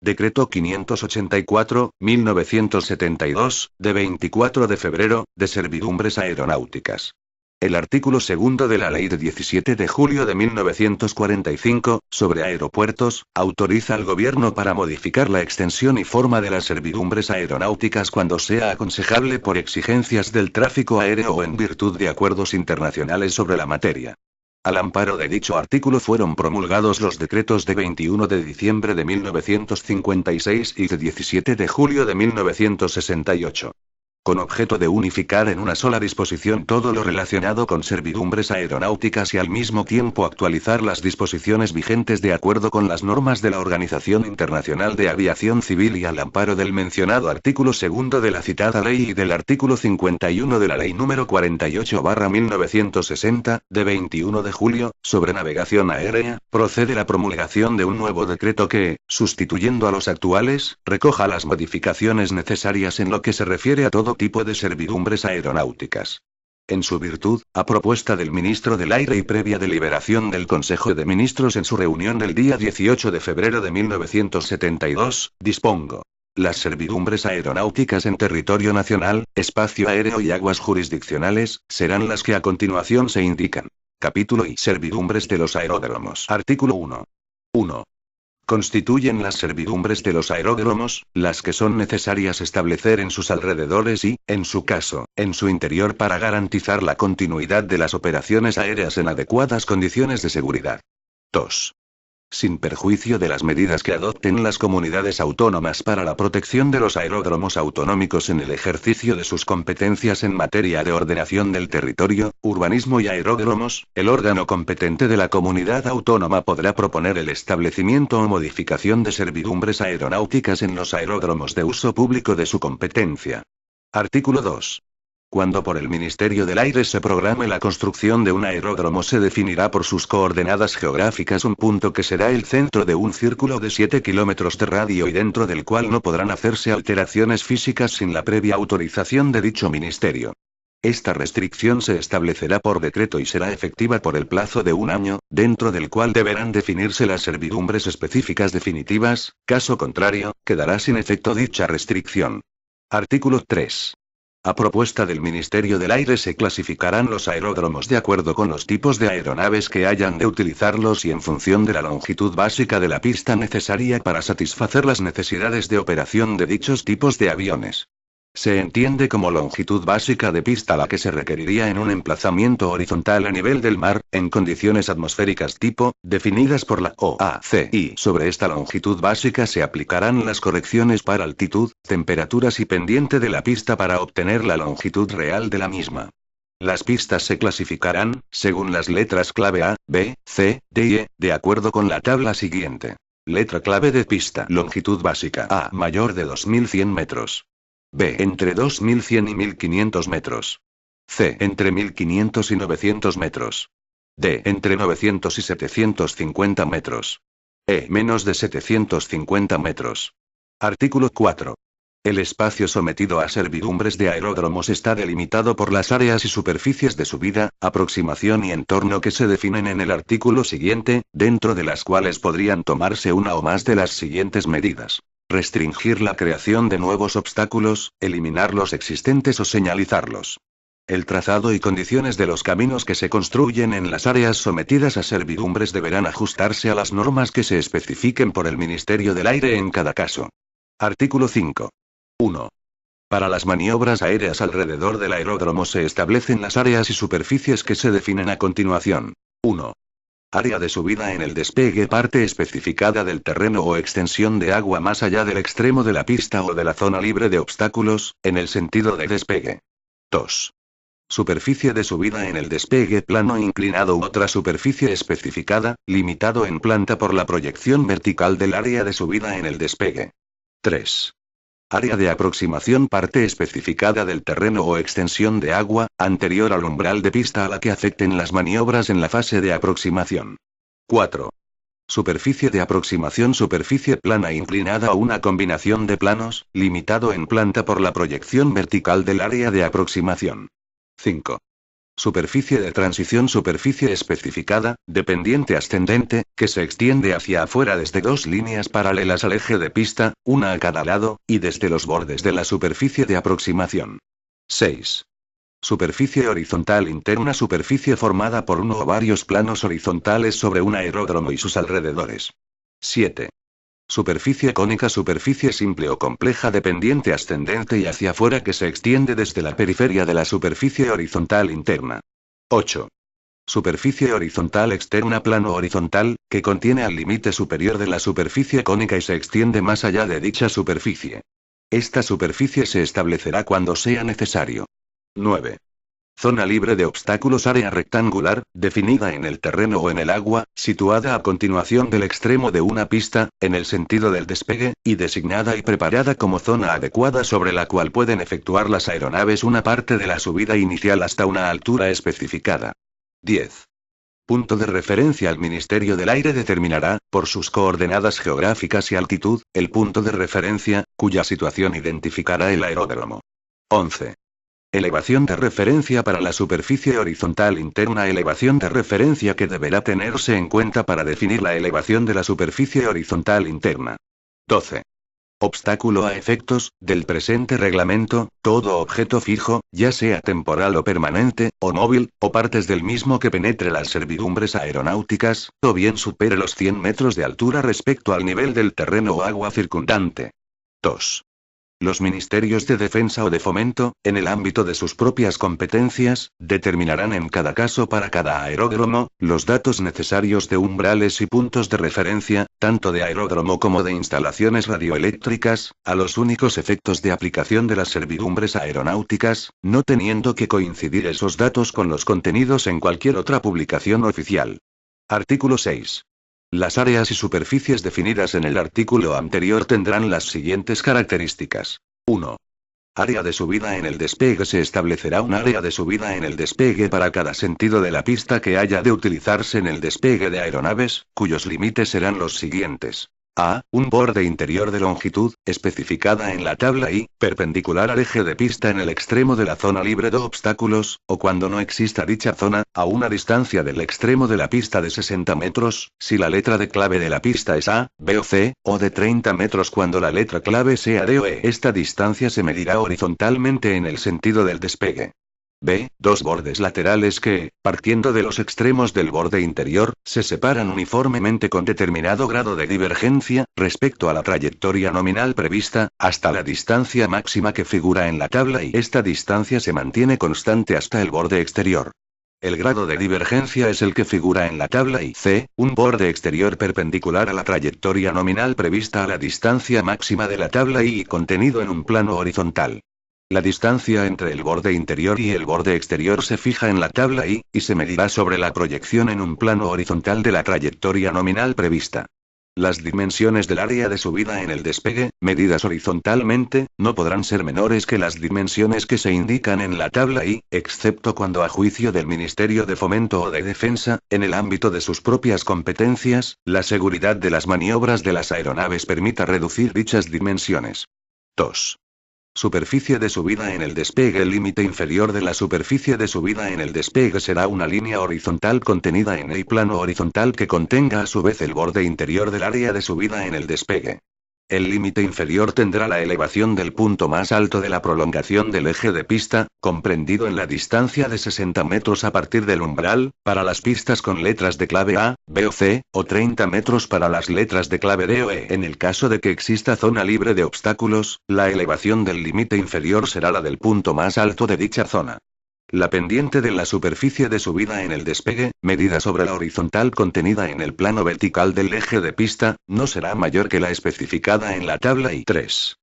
Decreto 584-1972, de 24 de febrero, de servidumbres aeronáuticas. El artículo segundo de la Ley de 17 de julio de 1945, sobre aeropuertos, autoriza al Gobierno para modificar la extensión y forma de las servidumbres aeronáuticas cuando sea aconsejable por exigencias del tráfico aéreo o en virtud de acuerdos internacionales sobre la materia. Al amparo de dicho artículo fueron promulgados los decretos de 21 de diciembre de 1956 y de 17 de julio de 1968. Con objeto de unificar en una sola disposición todo lo relacionado con servidumbres aeronáuticas y al mismo tiempo actualizar las disposiciones vigentes de acuerdo con las normas de la Organización Internacional de Aviación Civil y al amparo del mencionado artículo segundo de la citada ley y del artículo 51 de la Ley número 48/1960, de 21 de julio, sobre navegación aérea, procede la promulgación de un nuevo decreto que, sustituyendo a los actuales, recoja las modificaciones necesarias en lo que se refiere a todo tipo de servidumbres aeronáuticas. En su virtud, a propuesta del ministro del Aire y previa deliberación del Consejo de Ministros en su reunión del día 18 de febrero de 1972, dispongo. Las servidumbres aeronáuticas en territorio nacional, espacio aéreo y aguas jurisdiccionales, serán las que a continuación se indican. Capítulo I. Servidumbres de los aeródromos. Artículo 1. 1. Constituyen las servidumbres de los aeródromos, las que son necesarias establecer en sus alrededores y, en su caso, en su interior para garantizar la continuidad de las operaciones aéreas en adecuadas condiciones de seguridad. 2. Sin perjuicio de las medidas que adopten las comunidades autónomas para la protección de los aeródromos autonómicos en el ejercicio de sus competencias en materia de ordenación del territorio, urbanismo y aeródromos, el órgano competente de la comunidad autónoma podrá proponer el establecimiento o modificación de servidumbres aeronáuticas en los aeródromos de uso público de su competencia. Artículo 2. Cuando por el Ministerio del Aire se programe la construcción de un aeródromo, se definirá por sus coordenadas geográficas un punto que será el centro de un círculo de 7 kilómetros de radio y dentro del cual no podrán hacerse alteraciones físicas sin la previa autorización de dicho ministerio. Esta restricción se establecerá por decreto y será efectiva por el plazo de un año, dentro del cual deberán definirse las servidumbres específicas definitivas, caso contrario, quedará sin efecto dicha restricción. Artículo 3. A propuesta del Ministerio del Aire se clasificarán los aeródromos de acuerdo con los tipos de aeronaves que hayan de utilizarlos y en función de la longitud básica de la pista necesaria para satisfacer las necesidades de operación de dichos tipos de aviones. Se entiende como longitud básica de pista la que se requeriría en un emplazamiento horizontal a nivel del mar, en condiciones atmosféricas tipo, definidas por la OAC, y sobre esta longitud básica se aplicarán las correcciones para altitud, temperaturas y pendiente de la pista para obtener la longitud real de la misma. Las pistas se clasificarán, según las letras clave A, B, C, D y E, de acuerdo con la tabla siguiente. Letra clave de pista. Longitud básica. A, mayor de 2100 metros. B, entre 2100 y 1500 metros. C, entre 1500 y 900 metros. D, entre 900 y 750 metros. E, menos de 750 metros. Artículo 4. El espacio sometido a servidumbres de aeródromos está delimitado por las áreas y superficies de subida, aproximación y entorno que se definen en el artículo siguiente, dentro de las cuales podrían tomarse una o más de las siguientes medidas. Restringir la creación de nuevos obstáculos, eliminar los existentes o señalizarlos. El trazado y condiciones de los caminos que se construyen en las áreas sometidas a servidumbres deberán ajustarse a las normas que se especifiquen por el Ministerio del Aire en cada caso. Artículo 5. 1. Para las maniobras aéreas alrededor del aeródromo se establecen las áreas y superficies que se definen a continuación. 1. Área de subida en el despegue, parte especificada del terreno o extensión de agua más allá del extremo de la pista o de la zona libre de obstáculos, en el sentido de despegue. 2. Superficie de subida en el despegue, plano inclinado u otra superficie especificada, limitado en planta por la proyección vertical del área de subida en el despegue. 3. Área de aproximación, parte especificada del terreno o extensión de agua, anterior al umbral de pista a la que afecten las maniobras en la fase de aproximación. 4. Superficie de aproximación, superficie plana inclinada o una combinación de planos, limitado en planta por la proyección vertical del área de aproximación. 5. Superficie de transición. Superficie especificada, dependiente ascendente, que se extiende hacia afuera desde dos líneas paralelas al eje de pista, una a cada lado, y desde los bordes de la superficie de aproximación. 6. Superficie horizontal interna. Superficie formada por uno o varios planos horizontales sobre un aeródromo y sus alrededores. 7. Superficie cónica. Superficie simple o compleja dependiente ascendente y hacia afuera que se extiende desde la periferia de la superficie horizontal interna. 8. Superficie horizontal externa. Plano horizontal, que contiene al límite superior de la superficie cónica y se extiende más allá de dicha superficie. Esta superficie se establecerá cuando sea necesario. 9. Zona libre de obstáculos. Área rectangular, definida en el terreno o en el agua, situada a continuación del extremo de una pista, en el sentido del despegue, y designada y preparada como zona adecuada sobre la cual pueden efectuar las aeronaves una parte de la subida inicial hasta una altura especificada. 10. Punto de referencia. El Ministerio del Aire determinará, por sus coordenadas geográficas y altitud, el punto de referencia, cuya situación identificará el aeródromo. 11. Elevación de referencia para la superficie horizontal interna. Elevación de referencia que deberá tenerse en cuenta para definir la elevación de la superficie horizontal interna. 12. Obstáculo. A efectos del presente reglamento, todo objeto fijo, ya sea temporal o permanente, o móvil, o partes del mismo que penetre las servidumbres aeronáuticas, o bien supere los 100 metros de altura respecto al nivel del terreno o agua circundante. 2. Los ministerios de defensa o de fomento, en el ámbito de sus propias competencias, determinarán en cada caso para cada aeródromo, los datos necesarios de umbrales y puntos de referencia, tanto de aeródromo como de instalaciones radioeléctricas, a los únicos efectos de aplicación de las servidumbres aeronáuticas, no teniendo que coincidir esos datos con los contenidos en cualquier otra publicación oficial. Artículo 6. Las áreas y superficies definidas en el artículo anterior tendrán las siguientes características. 1. Área de subida en el despegue. Se establecerá un área de subida en el despegue para cada sentido de la pista que haya de utilizarse en el despegue de aeronaves, cuyos límites serán los siguientes. A. Un borde interior de longitud, especificada en la tabla I, perpendicular al eje de pista en el extremo de la zona libre de obstáculos, o cuando no exista dicha zona, a una distancia del extremo de la pista de 60 metros, si la letra de clave de la pista es A, B o C, o de 30 metros cuando la letra clave sea D o E. Esta distancia se medirá horizontalmente en el sentido del despegue. B. Dos bordes laterales que, partiendo de los extremos del borde interior, se separan uniformemente con determinado grado de divergencia, respecto a la trayectoria nominal prevista, hasta la distancia máxima que figura en la tabla y esta distancia se mantiene constante hasta el borde exterior. El grado de divergencia es el que figura en la tabla y C. Un borde exterior perpendicular a la trayectoria nominal prevista a la distancia máxima de la tabla y contenido en un plano horizontal. La distancia entre el borde interior y el borde exterior se fija en la tabla I, y se medirá sobre la proyección en un plano horizontal de la trayectoria nominal prevista. Las dimensiones del área de subida en el despegue, medidas horizontalmente, no podrán ser menores que las dimensiones que se indican en la tabla I, excepto cuando a juicio del Ministerio de Fomento o de Defensa, en el ámbito de sus propias competencias, la seguridad de las maniobras de las aeronaves permita reducir dichas dimensiones. 2. Superficie de subida en el despegue. El límite inferior de la superficie de subida en el despegue será una línea horizontal contenida en el plano horizontal que contenga a su vez el borde interior del área de subida en el despegue. El límite inferior tendrá la elevación del punto más alto de la prolongación del eje de pista, comprendido en la distancia de 60 metros a partir del umbral, para las pistas con letras de clave A, B o C, o 30 metros para las letras de clave D o E. En el caso de que exista zona libre de obstáculos, la elevación del límite inferior será la del punto más alto de dicha zona. La pendiente de la superficie de subida en el despegue, medida sobre la horizontal contenida en el plano vertical del eje de pista, no será mayor que la especificada en la tabla I. 3.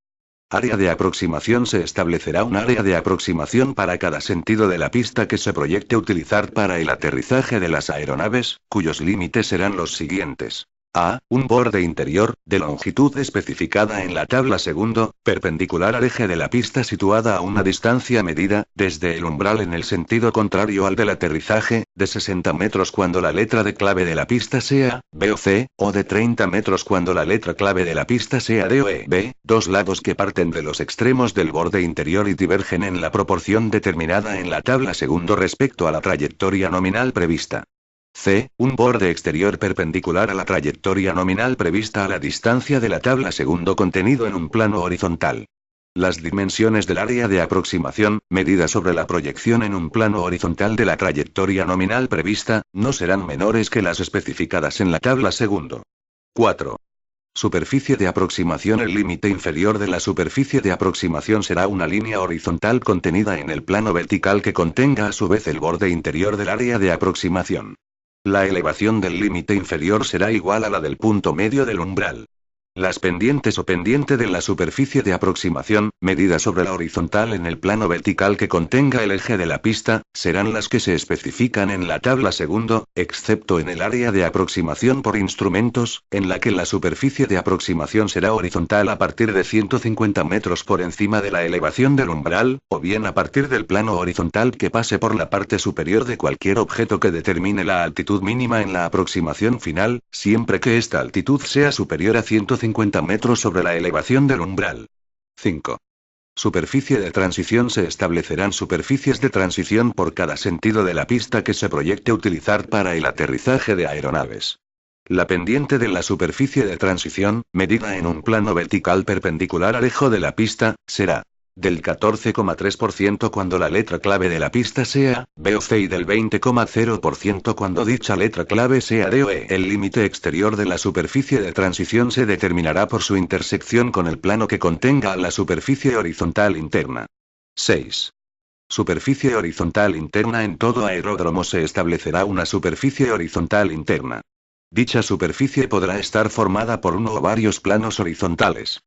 Área de aproximación. Se establecerá un área de aproximación para cada sentido de la pista que se proyecte utilizar para el aterrizaje de las aeronaves, cuyos límites serán los siguientes. A. Un borde interior, de longitud especificada en la tabla segundo, perpendicular al eje de la pista situada a una distancia medida, desde el umbral en el sentido contrario al del aterrizaje, de 60 metros cuando la letra de clave de la pista sea B o C, o de 30 metros cuando la letra clave de la pista sea D o E. B. Dos lados que parten de los extremos del borde interior y divergen en la proporción determinada en la tabla segundo respecto a la trayectoria nominal prevista. C. Un borde exterior perpendicular a la trayectoria nominal prevista a la distancia de la tabla segundo contenido en un plano horizontal. Las dimensiones del área de aproximación, medida sobre la proyección en un plano horizontal de la trayectoria nominal prevista, no serán menores que las especificadas en la tabla segundo. 4. Superficie de aproximación. El límite inferior de la superficie de aproximación será una línea horizontal contenida en el plano vertical que contenga a su vez el borde interior del área de aproximación. La elevación del límite inferior será igual a la del punto medio del umbral. Las pendientes o pendiente de la superficie de aproximación, medida sobre la horizontal en el plano vertical que contenga el eje de la pista, serán las que se especifican en la tabla segundo, excepto en el área de aproximación por instrumentos, en la que la superficie de aproximación será horizontal a partir de 150 metros por encima de la elevación del umbral, o bien a partir del plano horizontal que pase por la parte superior de cualquier objeto que determine la altitud mínima en la aproximación final, siempre que esta altitud sea superior a 150 metros sobre la elevación del umbral. 5. Superficie de transición. Se establecerán superficies de transición por cada sentido de la pista que se proyecte utilizar para el aterrizaje de aeronaves. La pendiente de la superficie de transición, medida en un plano vertical perpendicular al eje de la pista, será del 14,3% cuando la letra clave de la pista sea B o C y del 20,0% cuando dicha letra clave sea D o E. El límite exterior de la superficie de transición se determinará por su intersección con el plano que contenga la superficie horizontal interna. 6. Superficie horizontal interna. En todo aeródromo se establecerá una superficie horizontal interna. Dicha superficie podrá estar formada por uno o varios planos horizontales.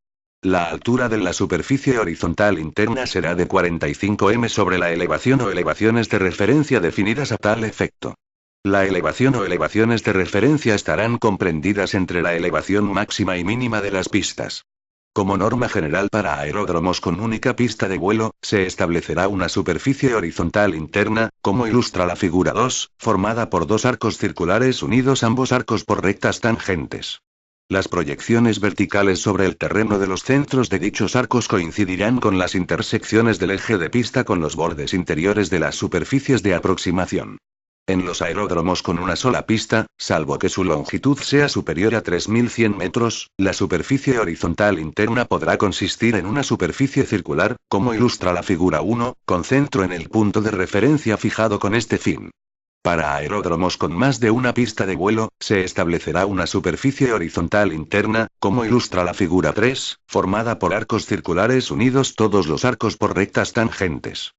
La altura de la superficie horizontal interna será de 45 m sobre la elevación o elevaciones de referencia definidas a tal efecto. La elevación o elevaciones de referencia estarán comprendidas entre la elevación máxima y mínima de las pistas. Como norma general para aeródromos con única pista de vuelo, se establecerá una superficie horizontal interna, como ilustra la figura 2, formada por dos arcos circulares unidos ambos arcos por rectas tangentes. Las proyecciones verticales sobre el terreno de los centros de dichos arcos coincidirán con las intersecciones del eje de pista con los bordes interiores de las superficies de aproximación. En los aeródromos con una sola pista, salvo que su longitud sea superior a 3100 metros, la superficie horizontal interna podrá consistir en una superficie circular, como ilustra la figura 1, con centro en el punto de referencia fijado con este fin. Para aeródromos con más de una pista de vuelo, se establecerá una superficie horizontal interna, como ilustra la figura 3, formada por arcos circulares unidos todos los arcos por rectas tangentes.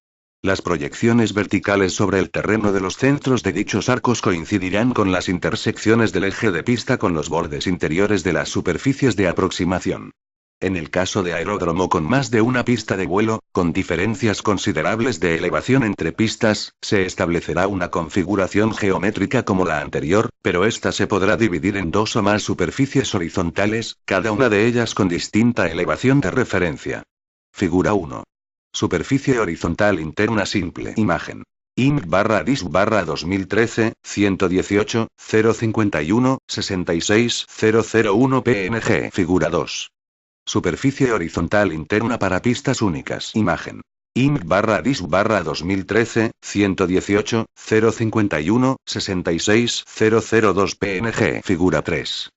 Las proyecciones verticales sobre el terreno de los centros de dichos arcos coincidirán con las intersecciones del eje de pista con los bordes interiores de las superficies de aproximación. En el caso de aeródromo con más de una pista de vuelo, con diferencias considerables de elevación entre pistas, se establecerá una configuración geométrica como la anterior, pero esta se podrá dividir en dos o más superficies horizontales, cada una de ellas con distinta elevación de referencia. Figura 1. Superficie horizontal interna simple. Imagen. INC/DIS/2013, 118, 051, 66, 001 PNG. Figura 2. Superficie horizontal interna para pistas únicas. Imagen. INC/DIS/2013, 118, 051, 66, 002 PNG. Figura 3.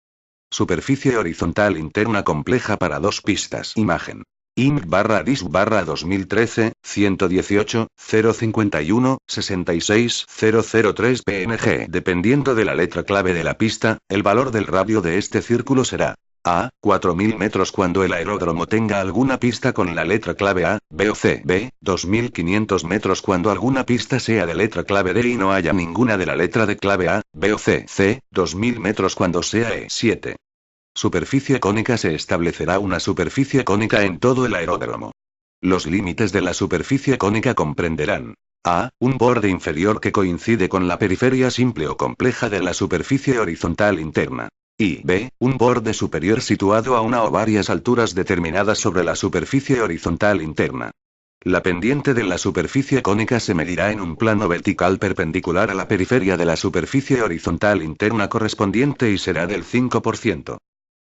Superficie horizontal interna compleja para dos pistas. Imagen. INC/DIS/2013, 118, 051, 66, 003 PNG. Dependiendo de la letra clave de la pista, el valor del radio de este círculo será A. 4000 metros cuando el aeródromo tenga alguna pista con la letra clave A, B o C. B. 2500 metros cuando alguna pista sea de letra clave D y no haya ninguna de la letra de clave A, B o C. C. 2000 metros cuando sea E. 7. Superficie cónica. Se establecerá una superficie cónica en todo el aeródromo. Los límites de la superficie cónica comprenderán A. Un borde inferior que coincide con la periferia simple o compleja de la superficie horizontal interna. Y b. Un borde superior situado a una o varias alturas determinadas sobre la superficie horizontal interna. La pendiente de la superficie cónica se medirá en un plano vertical perpendicular a la periferia de la superficie horizontal interna correspondiente y será del 5%.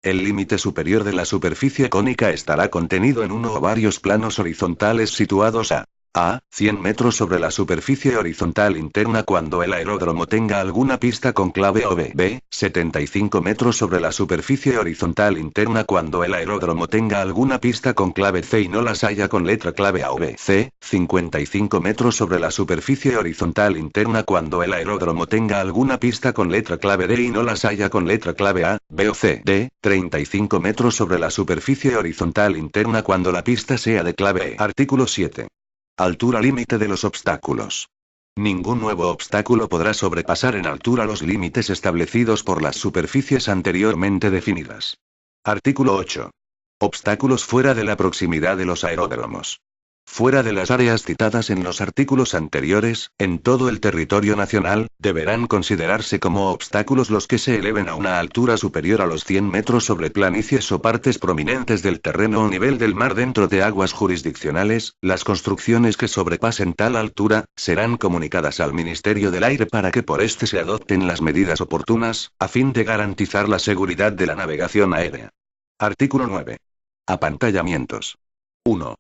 El límite superior de la superficie cónica estará contenido en uno o varios planos horizontales situados a 100 metros sobre la superficie horizontal interna cuando el aeródromo tenga alguna pista con clave o b. 75 metros sobre la superficie horizontal interna cuando el aeródromo tenga alguna pista con clave C y no las haya con letra clave A o B. C. 55 metros sobre la superficie horizontal interna cuando el aeródromo tenga alguna pista con letra clave D y no las haya con letra clave A, B o C. D. 35 metros sobre la superficie horizontal interna cuando la pista sea de clave E. Artículo 7. Altura límite de los obstáculos. Ningún nuevo obstáculo podrá sobrepasar en altura los límites establecidos por las superficies anteriormente definidas. Artículo 8. Obstáculos fuera de la proximidad de los aeródromos. Fuera de las áreas citadas en los artículos anteriores, en todo el territorio nacional, deberán considerarse como obstáculos los que se eleven a una altura superior a los 100 metros sobre planicies o partes prominentes del terreno o nivel del mar dentro de aguas jurisdiccionales. Las construcciones que sobrepasen tal altura, serán comunicadas al Ministerio del Aire para que por este se adopten las medidas oportunas, a fin de garantizar la seguridad de la navegación aérea. Artículo 9. Apantallamientos. 1.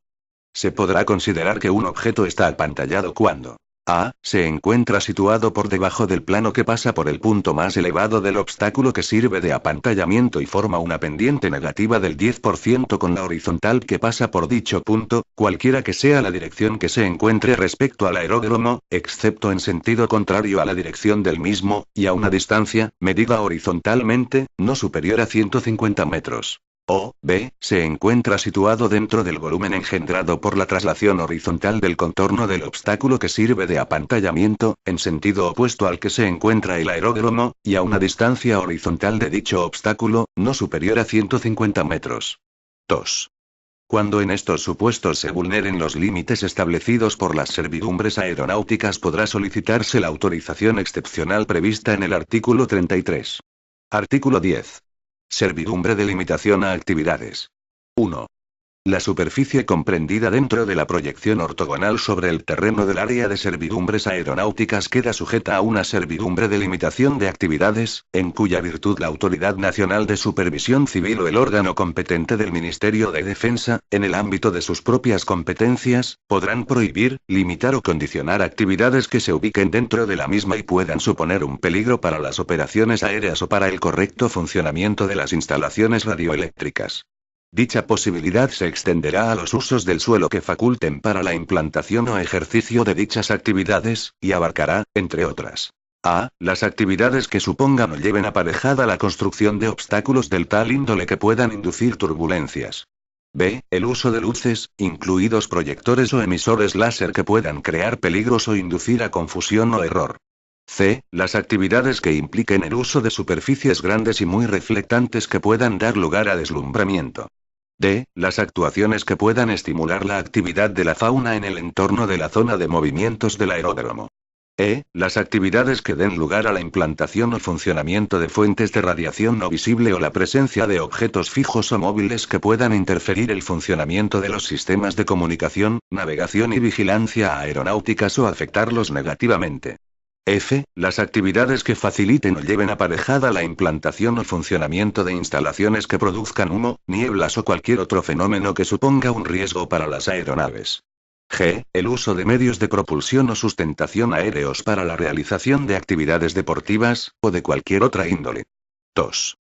Se podrá considerar que un objeto está apantallado cuando a. Se encuentra situado por debajo del plano que pasa por el punto más elevado del obstáculo que sirve de apantallamiento y forma una pendiente negativa del 10% con la horizontal que pasa por dicho punto, cualquiera que sea la dirección que se encuentre respecto al aeródromo, excepto en sentido contrario a la dirección del mismo, y a una distancia, medida horizontalmente, no superior a 150 metros. O, b. Se encuentra situado dentro del volumen engendrado por la traslación horizontal del contorno del obstáculo que sirve de apantallamiento, en sentido opuesto al que se encuentra el aeródromo, y a una distancia horizontal de dicho obstáculo, no superior a 150 metros. 2. Cuando en estos supuestos se vulneren los límites establecidos por las servidumbres aeronáuticas podrá solicitarse la autorización excepcional prevista en el artículo 33. Artículo 10. Servidumbre de limitación a actividades. 1. La superficie comprendida dentro de la proyección ortogonal sobre el terreno del área de servidumbres aeronáuticas queda sujeta a una servidumbre de limitación de actividades, en cuya virtud la Autoridad Nacional de Supervisión Civil o el órgano competente del Ministerio de Defensa, en el ámbito de sus propias competencias, podrán prohibir, limitar o condicionar actividades que se ubiquen dentro de la misma y puedan suponer un peligro para las operaciones aéreas o para el correcto funcionamiento de las instalaciones radioeléctricas. Dicha posibilidad se extenderá a los usos del suelo que faculten para la implantación o ejercicio de dichas actividades, y abarcará, entre otras, a. Las actividades que supongan o lleven aparejada la construcción de obstáculos del tal índole que puedan inducir turbulencias. B. El uso de luces, incluidos proyectores o emisores láser que puedan crear peligros o inducir a confusión o error. C. Las actividades que impliquen el uso de superficies grandes y muy reflectantes que puedan dar lugar a deslumbramiento. D. Las actuaciones que puedan estimular la actividad de la fauna en el entorno de la zona de movimientos del aeródromo. E. Las actividades que den lugar a la implantación o funcionamiento de fuentes de radiación no visible o la presencia de objetos fijos o móviles que puedan interferir el funcionamiento de los sistemas de comunicación, navegación y vigilancia aeronáuticas o afectarlos negativamente. F. Las actividades que faciliten o lleven aparejada la implantación o funcionamiento de instalaciones que produzcan humo, nieblas o cualquier otro fenómeno que suponga un riesgo para las aeronaves. G. El uso de medios de propulsión o sustentación aéreos para la realización de actividades deportivas, o de cualquier otra índole. 2.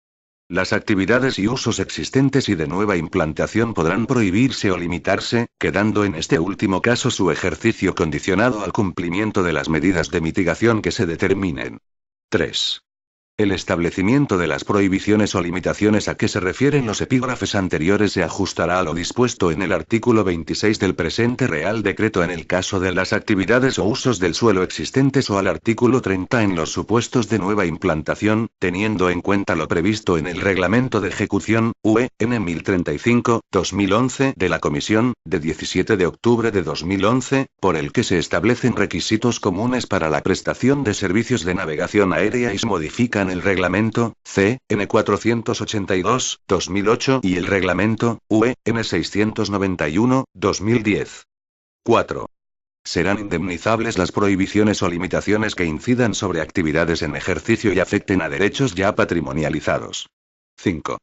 Las actividades y usos existentes y de nueva implantación podrán prohibirse o limitarse, quedando en este último caso su ejercicio condicionado al cumplimiento de las medidas de mitigación que se determinen. 3. El establecimiento de las prohibiciones o limitaciones a que se refieren los epígrafes anteriores se ajustará a lo dispuesto en el artículo 26 del presente Real Decreto en el caso de las actividades o usos del suelo existentes o al artículo 30 en los supuestos de nueva implantación, teniendo en cuenta lo previsto en el Reglamento de Ejecución, UE, N 1035-2011 de la Comisión, de 17 de octubre de 2011, por el que se establecen requisitos comunes para la prestación de servicios de navegación aérea y se modifican aplican el reglamento CN 482/2008 y el reglamento UE N 691/2010. 4. Serán indemnizables las prohibiciones o limitaciones que incidan sobre actividades en ejercicio y afecten a derechos ya patrimonializados. 5.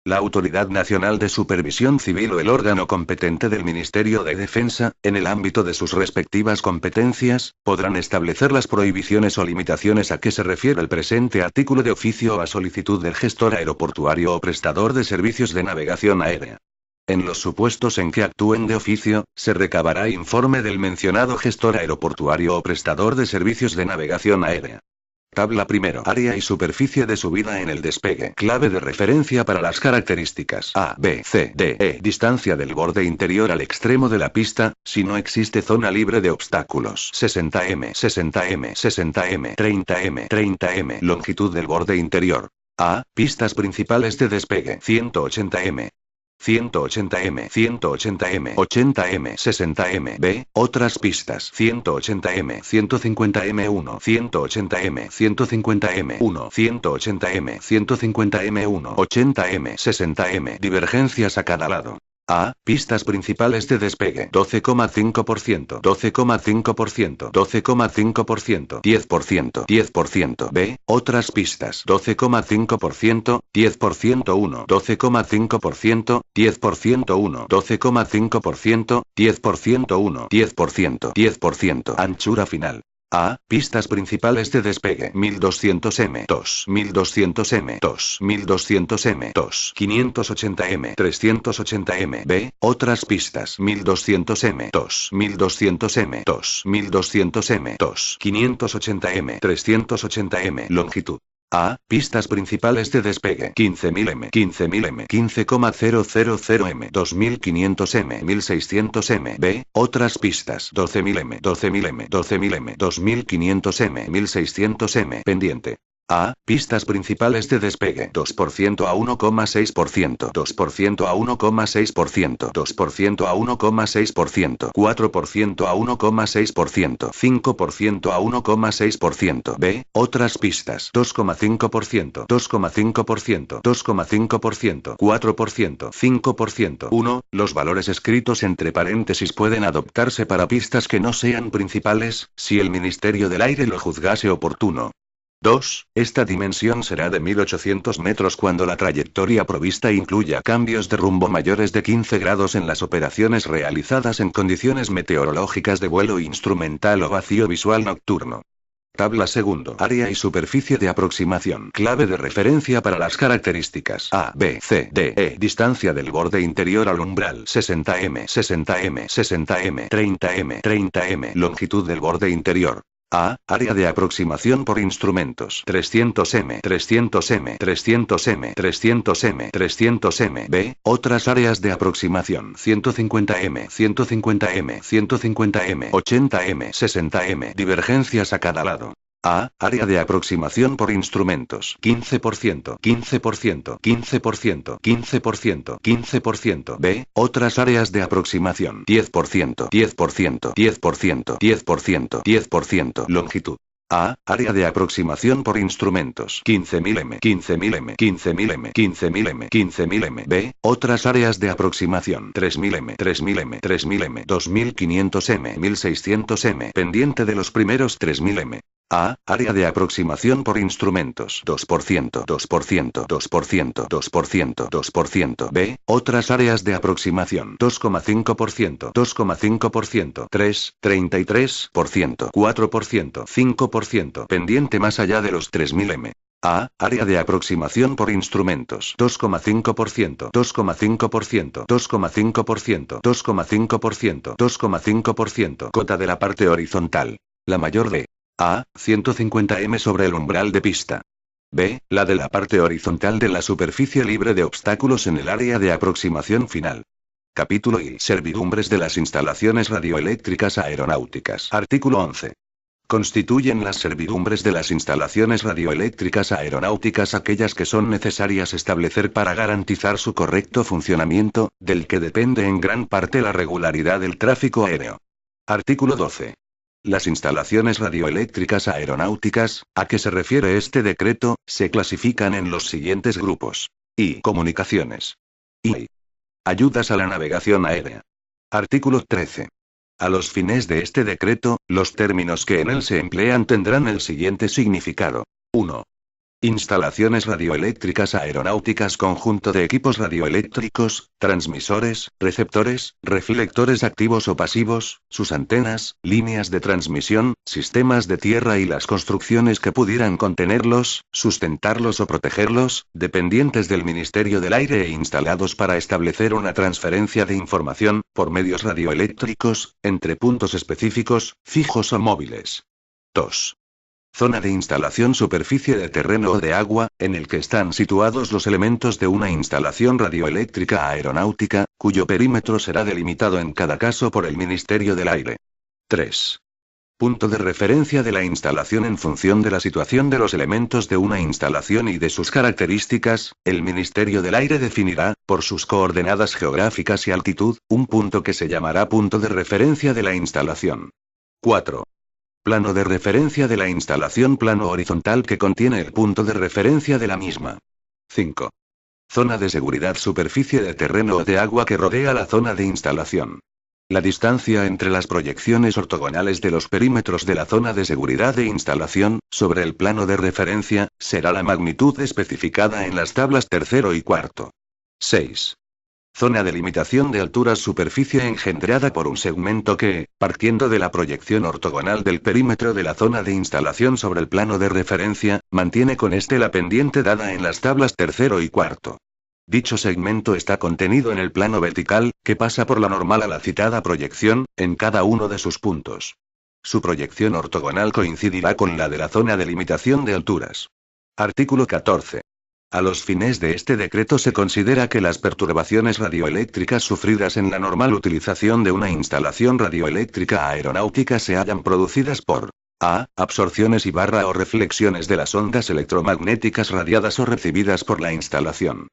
La Autoridad Nacional de Supervisión Civil o el órgano competente del Ministerio de Defensa, en el ámbito de sus respectivas competencias, podrán establecer las prohibiciones o limitaciones a que se refiere el presente artículo de oficio o a solicitud del gestor aeroportuario o prestador de servicios de navegación aérea. En los supuestos en que actúen de oficio, se recabará informe del mencionado gestor aeroportuario o prestador de servicios de navegación aérea. Tabla primero. Área y superficie de subida en el despegue. Clave de referencia para las características A, B, C, D, E. Distancia del borde interior al extremo de la pista, si no existe zona libre de obstáculos. 60 m, 60 m, 60 m, 30 m, 30 m. Longitud del borde interior. A. Pistas principales de despegue. 180 m. 180 m, 180 m, 80 m, 60 m. B. Otras pistas. 180 m, 150 m1, 180 m, 150 m1, 180 m, 150 m1, 80 m, 60 m. Divergencias a cada lado. A. Pistas principales de despegue. 12,5%, 12,5%, 12,5%, 10%, 10%. B. Otras pistas. 12,5%, 10% 1, 12,5%, 10% 1, 12,5%, 10% 1, 10%, 10%. Anchura final. A. Pistas principales de despegue. 1200 m, 2200 m, 1200 m, 580 m, 380 m. B. Otras pistas. 1200 m, 2200 m, 2200 m, 580 m, 380 m. Longitud. A. Pistas principales de despegue. 15.000 m, 15.000 m, 15,000 m, 2500 m, 1600 m. B. Otras pistas. 12.000 m, 12.000 m, 12.000 m, 2500 m, 1600 m. Pendiente. A. Pistas principales de despegue. 2% a 1,6%, 2% a 1,6%, 2% a 1,6%, 4% a 1,6%, 5% a 1,6%. B. Otras pistas. 2,5%, 2,5%, 2,5%, 4%, 5%. 1. Los valores escritos entre paréntesis pueden adoptarse para pistas que no sean principales, si el Ministerio del Aire lo juzgase oportuno. 2. Esta dimensión será de 1800 metros cuando la trayectoria provista incluya cambios de rumbo mayores de 15 grados en las operaciones realizadas en condiciones meteorológicas de vuelo instrumental o vacío visual nocturno. Tabla segundo. Área y superficie de aproximación. Clave de referencia para las características A, B, C, D, E. Distancia del borde interior al umbral. 60 m, 60 m, 60 m, 30 m, 30 m. Longitud del borde interior. A. Área de aproximación por instrumentos. 300 m, 300 m, 300 m, 300 m, 300 m. B. Otras áreas de aproximación. 150 m, 150 m, 150 m, 80 m, 60 m. Divergencias a cada lado. A. Área de aproximación por instrumentos. 15%, 15%, 15%, 15%, 15%. B. Otras áreas de aproximación. 10%, 10%, 10%, 10%, 10%. Longitud. A. Área de aproximación por instrumentos. 15.000 m, 15.000 m, 15.000 m, 15.000 m, 15.000 m. B. Otras áreas de aproximación. 3.000 m, 3.000 m, 3.000 m, 2.500 m, 1.600 m. Pendiente de los primeros 3.000 m. A. Área de aproximación por instrumentos. 2%, 2%, 2%, 2%, 2%. B. Otras áreas de aproximación. 2,5%, 2,5%, 3, 33%, 4%, 5%. Pendiente más allá de los 3.000 m. A. Área de aproximación por instrumentos. 2,5%, 2,5%, 2,5%, 2,5%, 2,5%. Cota de la parte horizontal. La mayor de A. 150 m sobre el umbral de pista. B. La de la parte horizontal de la superficie libre de obstáculos en el área de aproximación final. Capítulo I. Servidumbres de las instalaciones radioeléctricas aeronáuticas. Artículo 11. Constituyen las servidumbres de las instalaciones radioeléctricas aeronáuticas aquellas que son necesarias establecer para garantizar su correcto funcionamiento, del que depende en gran parte la regularidad del tráfico aéreo. Artículo 12. Las instalaciones radioeléctricas aeronáuticas, a que se refiere este decreto, se clasifican en los siguientes grupos. I. Comunicaciones. I. Ayudas a la navegación aérea. Artículo 13. A los fines de este decreto, los términos que en él se emplean tendrán el siguiente significado. 1. Instalaciones radioeléctricas aeronáuticas, conjunto de equipos radioeléctricos, transmisores, receptores, reflectores activos o pasivos, sus antenas, líneas de transmisión, sistemas de tierra y las construcciones que pudieran contenerlos, sustentarlos o protegerlos, dependientes del Ministerio del Aire e instalados para establecer una transferencia de información, por medios radioeléctricos, entre puntos específicos, fijos o móviles. 2. Zona de instalación, superficie de terreno o de agua, en el que están situados los elementos de una instalación radioeléctrica aeronáutica, cuyo perímetro será delimitado en cada caso por el Ministerio del Aire. 3. Punto de referencia de la instalación. En función de la situación de los elementos de una instalación y de sus características, el Ministerio del Aire definirá, por sus coordenadas geográficas y altitud, un punto que se llamará punto de referencia de la instalación. 4. Plano de referencia de la instalación, plano horizontal que contiene el punto de referencia de la misma. 5. Zona de seguridad, superficie de terreno o de agua que rodea la zona de instalación. La distancia entre las proyecciones ortogonales de los perímetros de la zona de seguridad de instalación, sobre el plano de referencia, será la magnitud especificada en las tablas tercero y cuarto. 6. Zona de limitación de alturas, superficie engendrada por un segmento que, partiendo de la proyección ortogonal del perímetro de la zona de instalación sobre el plano de referencia, mantiene con este la pendiente dada en las tablas tercero y cuarto. Dicho segmento está contenido en el plano vertical, que pasa por la normal a la citada proyección, en cada uno de sus puntos. Su proyección ortogonal coincidirá con la de la zona de limitación de alturas. Artículo 14. A los fines de este decreto se considera que las perturbaciones radioeléctricas sufridas en la normal utilización de una instalación radioeléctrica aeronáutica se hayan producidas por a. Absorciones y o reflexiones de las ondas electromagnéticas radiadas o recibidas por la instalación.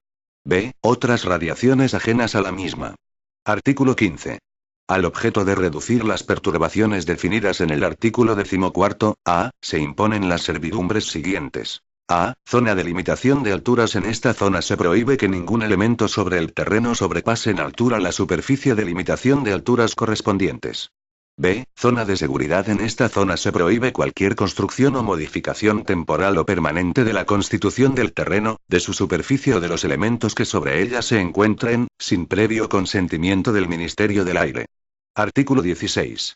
b. Otras radiaciones ajenas a la misma. Artículo 15. Al objeto de reducir las perturbaciones definidas en el artículo 14, a. Se imponen las servidumbres siguientes. A. Zona de limitación de alturas. En esta zona se prohíbe que ningún elemento sobre el terreno sobrepase en altura la superficie de limitación de alturas correspondientes. B. Zona de seguridad. En esta zona se prohíbe cualquier construcción o modificación temporal o permanente de la constitución del terreno, de su superficie o de los elementos que sobre ella se encuentren, sin previo consentimiento del Ministerio del Aire. Artículo 16.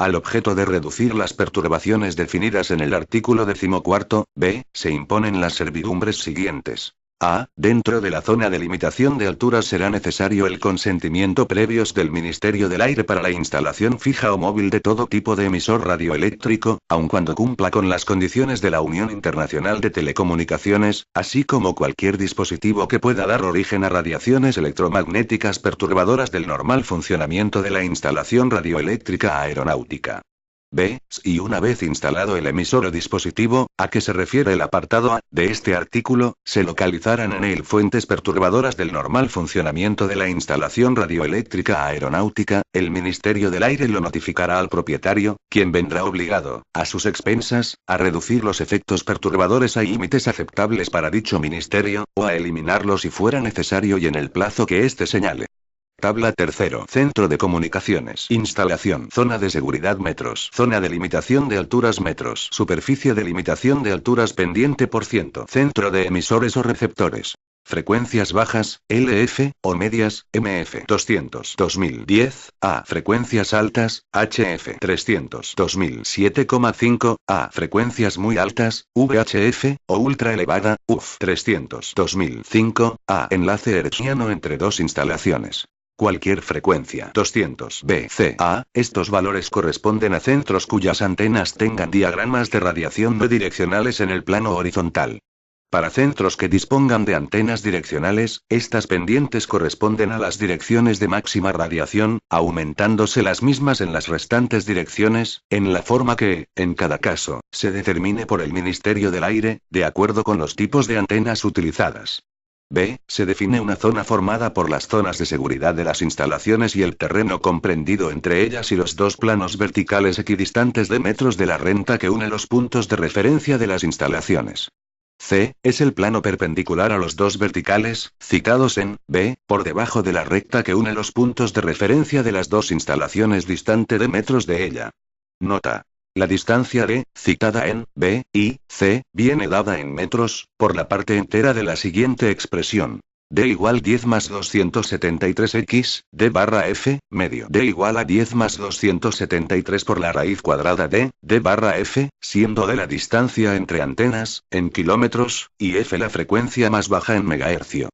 Al objeto de reducir las perturbaciones definidas en el artículo 14, b. Se imponen las servidumbres siguientes. A. Dentro de la zona de limitación de alturas será necesario el consentimiento previos del Ministerio del Aire para la instalación fija o móvil de todo tipo de emisor radioeléctrico, aun cuando cumpla con las condiciones de la Unión Internacional de Telecomunicaciones, así como cualquier dispositivo que pueda dar origen a radiaciones electromagnéticas perturbadoras del normal funcionamiento de la instalación radioeléctrica aeronáutica. B. Y una vez instalado el emisor o dispositivo, a que se refiere el apartado A, de este artículo, se localizaran en él fuentes perturbadoras del normal funcionamiento de la instalación radioeléctrica aeronáutica, el Ministerio del Aire lo notificará al propietario, quien vendrá obligado, a sus expensas, a reducir los efectos perturbadores a límites aceptables para dicho ministerio, o a eliminarlos si fuera necesario y en el plazo que éste señale. Tabla tercero. Centro de comunicaciones. Instalación. Zona de seguridad metros. Zona de limitación de alturas metros. Superficie de limitación de alturas pendiente por ciento. Centro de emisores o receptores. Frecuencias bajas, LF, o medias, MF 200 2010, A. Frecuencias altas, HF 300 2007,5, A. Frecuencias muy altas, VHF, o ultra elevada, UF 300 2005, A. Enlace hertziano entre dos instalaciones. Cualquier frecuencia 200 BCA, estos valores corresponden a centros cuyas antenas tengan diagramas de radiación bidireccionales en el plano horizontal. Para centros que dispongan de antenas direccionales, estas pendientes corresponden a las direcciones de máxima radiación, aumentándose las mismas en las restantes direcciones, en la forma que, en cada caso, se determine por el Ministerio del Aire, de acuerdo con los tipos de antenas utilizadas. B. Se define una zona formada por las zonas de seguridad de las instalaciones y el terreno comprendido entre ellas y los dos planos verticales equidistantes de metros de la renta que une los puntos de referencia de las instalaciones. C. Es el plano perpendicular a los dos verticales, citados en B, por debajo de la recta que une los puntos de referencia de las dos instalaciones distante de metros de ella. Nota. La distancia de, citada en B y C, viene dada en metros, por la parte entera de la siguiente expresión. D igual 10 más 273x, D barra F, medio. D igual a 10 más 273 por la raíz cuadrada de, D barra F, siendo D la distancia entre antenas, en kilómetros, y F la frecuencia más baja en megahercio.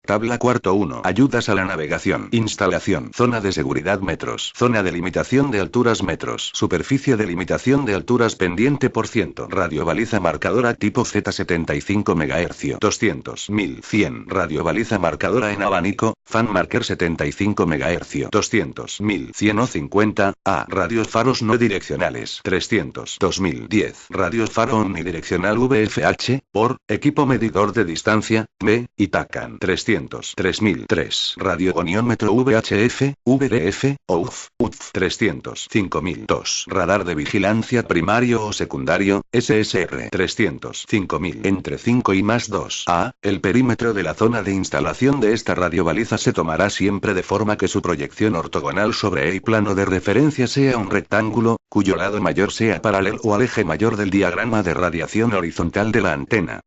Tabla cuarto 1. Ayudas a la navegación. Instalación. Zona de seguridad metros. Zona de limitación de alturas metros. Superficie de limitación de alturas pendiente por ciento. Radiobaliza marcadora tipo Z75 MHz. 200. 1100. Radiobaliza marcadora en abanico. Fan marker 75 MHz. 200. 1100 o 50. A. Radios faros no direccionales. 300. 2010. Radios faro omnidireccional VFH. Por. Equipo medidor de distancia. B. Y TACAN. 300. 3003. Radiogoniómetro VHF, VDF, o UF 300. 5002. Radar de vigilancia primario o secundario, SSR 300. 5000. Entre 5 y más 2. A. El perímetro de la zona de instalación de esta radiobaliza se tomará siempre de forma que su proyección ortogonal sobre el plano de referencia sea un rectángulo, cuyo lado mayor sea paralelo al eje mayor del diagrama de radiación horizontal de la antena.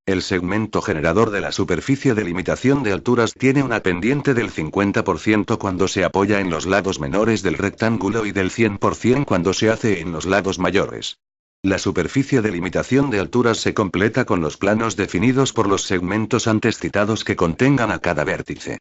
El segmento generador de la superficie de limitación de alturas tiene una pendiente del 50% cuando se apoya en los lados menores del rectángulo y del 100% cuando se hace en los lados mayores. La superficie de limitación de alturas se completa con los planos definidos por los segmentos antes citados que contengan a cada vértice.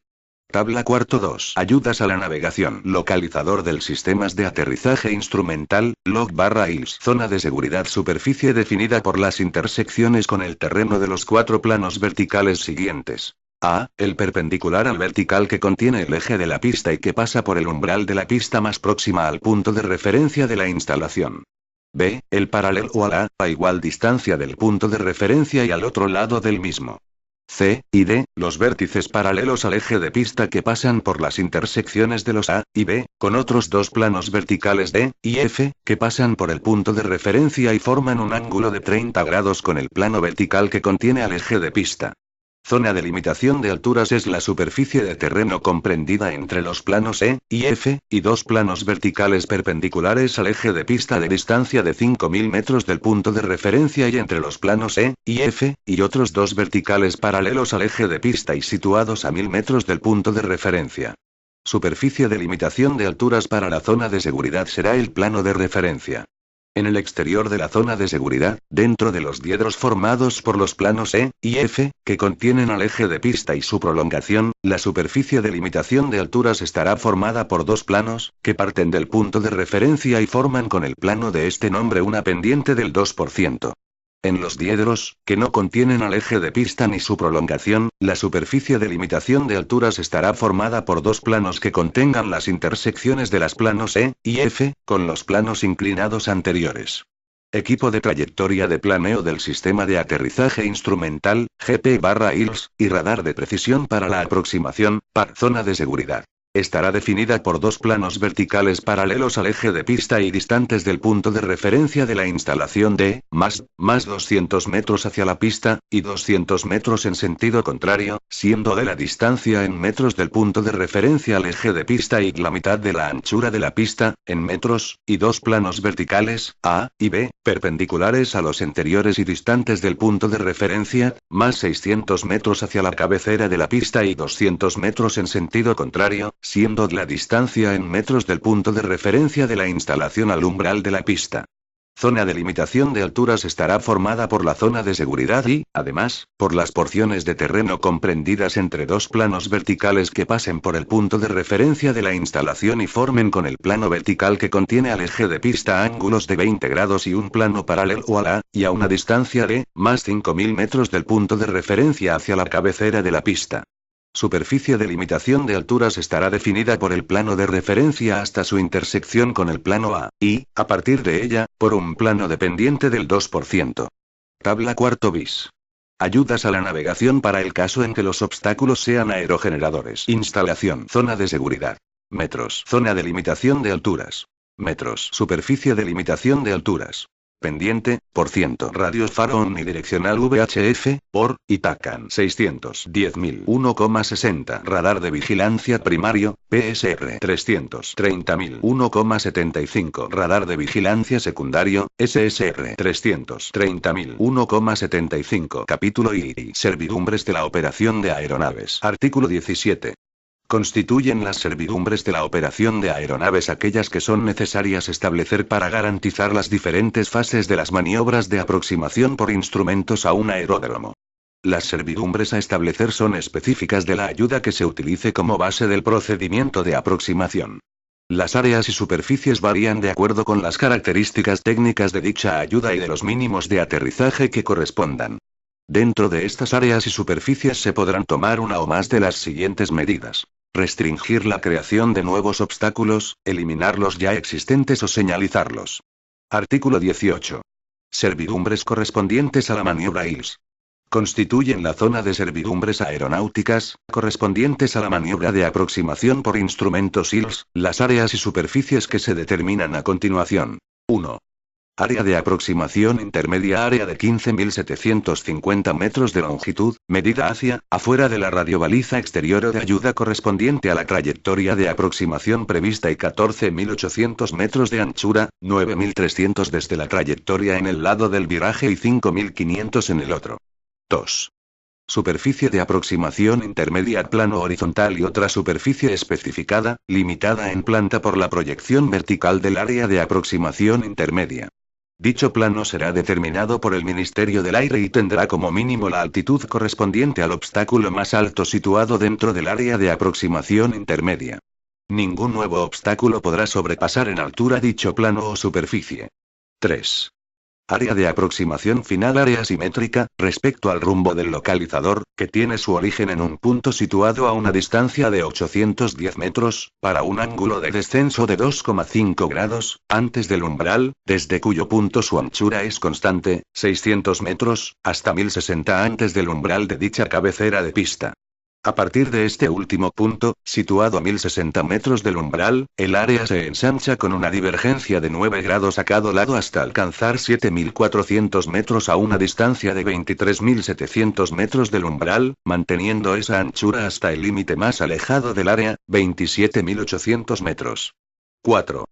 Tabla cuarto 2. Ayudas a la navegación. Localizador del sistemas de aterrizaje instrumental, log barra ILS. Zona de seguridad. Superficie definida por las intersecciones con el terreno de los cuatro planos verticales siguientes. A. El perpendicular al vertical que contiene el eje de la pista y que pasa por el umbral de la pista más próxima al punto de referencia de la instalación. B. El paralelo a la a igual distancia del punto de referencia y al otro lado del mismo. C y D, los vértices paralelos al eje de pista que pasan por las intersecciones de los A y B, con otros dos planos verticales D y F, que pasan por el punto de referencia y forman un ángulo de 30 grados con el plano vertical que contiene al eje de pista. Zona de limitación de alturas es la superficie de terreno comprendida entre los planos E y F, y dos planos verticales perpendiculares al eje de pista de distancia de 5000 metros del punto de referencia y entre los planos E y F, y otros dos verticales paralelos al eje de pista y situados a 1000 metros del punto de referencia. Superficie de limitación de alturas para la zona de seguridad será el plano de referencia. En el exterior de la zona de seguridad, dentro de los diedros formados por los planos E y F, que contienen al eje de pista y su prolongación, la superficie de limitación de alturas estará formada por dos planos, que parten del punto de referencia y forman con el plano de este nombre una pendiente del 2%. En los diedros, que no contienen al eje de pista ni su prolongación, la superficie de limitación de alturas estará formada por dos planos que contengan las intersecciones de las planos E y F, con los planos inclinados anteriores. Equipo de trayectoria de planeo del sistema de aterrizaje instrumental, GP/ILS, y radar de precisión para la aproximación, PAR. Zona de seguridad. Estará definida por dos planos verticales paralelos al eje de pista y distantes del punto de referencia de la instalación de, más 200 metros hacia la pista, y 200 metros en sentido contrario, siendo de la distancia en metros del punto de referencia al eje de pista y la mitad de la anchura de la pista, en metros, y dos planos verticales, A y B, perpendiculares a los anteriores y distantes del punto de referencia, más 600 metros hacia la cabecera de la pista y 200 metros en sentido contrario, siendo la distancia en metros del punto de referencia de la instalación al umbral de la pista. Zona de limitación de alturas estará formada por la zona de seguridad y, además, por las porciones de terreno comprendidas entre dos planos verticales que pasen por el punto de referencia de la instalación y formen con el plano vertical que contiene al eje de pista ángulos de 20 grados y un plano paralelo a la, y a una distancia de, más 5000 metros del punto de referencia hacia la cabecera de la pista. Superficie de limitación de alturas estará definida por el plano de referencia hasta su intersección con el plano A, y, a partir de ella, por un plano dependiente del 2%. Tabla cuarto bis. Ayudas a la navegación para el caso en que los obstáculos sean aerogeneradores. Instalación. Zona de seguridad. Metros. Zona de limitación de alturas. Metros. Superficie de limitación de alturas. Pendiente, por ciento. Radios faro omnidireccional VHF, por, Itacan 610.000. 1,60. Radar de vigilancia primario, PSR 330.000. 1,75. Radar de vigilancia secundario, SSR 330.000. 1,75. Capítulo I. Servidumbres de la operación de aeronaves. Artículo 17. Constituyen las servidumbres de la operación de aeronaves aquellas que son necesarias establecer para garantizar las diferentes fases de las maniobras de aproximación por instrumentos a un aeródromo. Las servidumbres a establecer son específicas de la ayuda que se utilice como base del procedimiento de aproximación. Las áreas y superficies varían de acuerdo con las características técnicas de dicha ayuda y de los mínimos de aterrizaje que correspondan. Dentro de estas áreas y superficies se podrán tomar una o más de las siguientes medidas. Restringir la creación de nuevos obstáculos, eliminar los ya existentes o señalizarlos. Artículo 18. Servidumbres correspondientes a la maniobra ILS. Constituyen la zona de servidumbres aeronáuticas, correspondientes a la maniobra de aproximación por instrumentos ILS, las áreas y superficies que se determinan a continuación. 1. Área de aproximación intermedia. Área de 15.750 metros de longitud, medida hacia, afuera de la radiobaliza exterior o de ayuda correspondiente a la trayectoria de aproximación prevista y 14.800 metros de anchura, 9.300 desde la trayectoria en el lado del viraje y 5.500 en el otro. 2. Superficie de aproximación intermedia, plano horizontal y otra superficie especificada, limitada en planta por la proyección vertical del área de aproximación intermedia. Dicho plano será determinado por el Ministerio del Aire y tendrá como mínimo la altitud correspondiente al obstáculo más alto situado dentro del área de aproximación intermedia. Ningún nuevo obstáculo podrá sobrepasar en altura dicho plano o superficie. 3. Área de aproximación final. Área simétrica, respecto al rumbo del localizador, que tiene su origen en un punto situado a una distancia de 810 metros, para un ángulo de descenso de 2,5 grados, antes del umbral, desde cuyo punto su anchura es constante, 600 metros, hasta 1060 antes del umbral de dicha cabecera de pista. A partir de este último punto, situado a 1060 metros del umbral, el área se ensancha con una divergencia de 9 grados a cada lado hasta alcanzar 7400 metros a una distancia de 23.700 metros del umbral, manteniendo esa anchura hasta el límite más alejado del área, 27.800 metros. 4.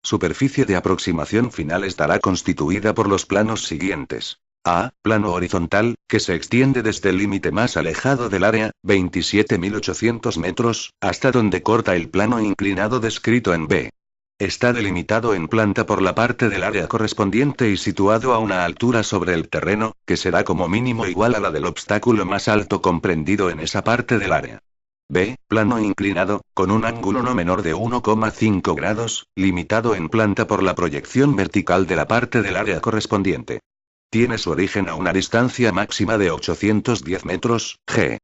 Superficie de aproximación final estará constituida por los planos siguientes. A. Plano horizontal, que se extiende desde el límite más alejado del área, 27.800 metros, hasta donde corta el plano inclinado descrito en B. Está delimitado en planta por la parte del área correspondiente y situado a una altura sobre el terreno, que será como mínimo igual a la del obstáculo más alto comprendido en esa parte del área. B. Plano inclinado, con un ángulo no menor de 1,5 grados, limitado en planta por la proyección vertical de la parte del área correspondiente. Tiene su origen a una distancia máxima de 810 metros, g.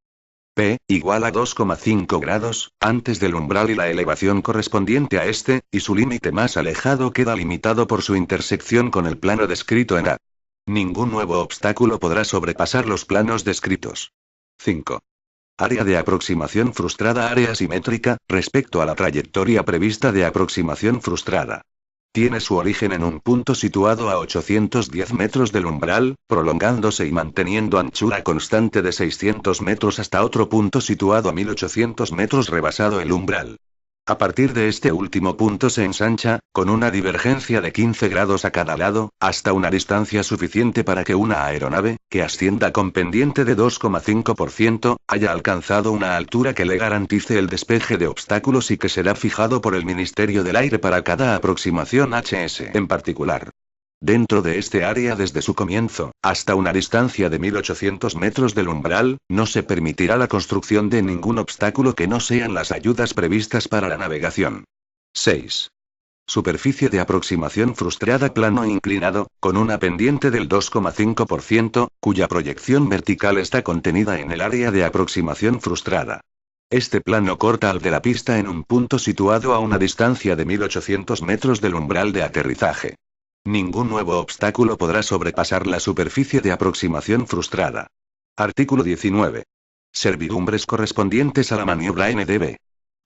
P, igual a 2,5 grados, antes del umbral y la elevación correspondiente a este, y su límite más alejado queda limitado por su intersección con el plano descrito en A. Ningún nuevo obstáculo podrá sobrepasar los planos descritos. 5. Área de aproximación frustrada. Área simétrica, respecto a la trayectoria prevista de aproximación frustrada. Tiene su origen en un punto situado a 810 metros del umbral, prolongándose y manteniendo anchura constante de 600 metros hasta otro punto situado a 1800 metros rebasado el umbral. A partir de este último punto se ensancha, con una divergencia de 15 grados a cada lado, hasta una distancia suficiente para que una aeronave, que ascienda con pendiente de 2,5%, haya alcanzado una altura que le garantice el despeje de obstáculos y que será fijado por el Ministerio del Aire para cada aproximación HS en particular. Dentro de este área desde su comienzo, hasta una distancia de 1800 metros del umbral, no se permitirá la construcción de ningún obstáculo que no sean las ayudas previstas para la navegación. 6. Superficie de aproximación frustrada. Plano inclinado, con una pendiente del 2,5%, cuya proyección vertical está contenida en el área de aproximación frustrada. Este plano corta al de la pista en un punto situado a una distancia de 1800 metros del umbral de aterrizaje. Ningún nuevo obstáculo podrá sobrepasar la superficie de aproximación frustrada. Artículo 19. Servidumbres correspondientes a la maniobra NDB.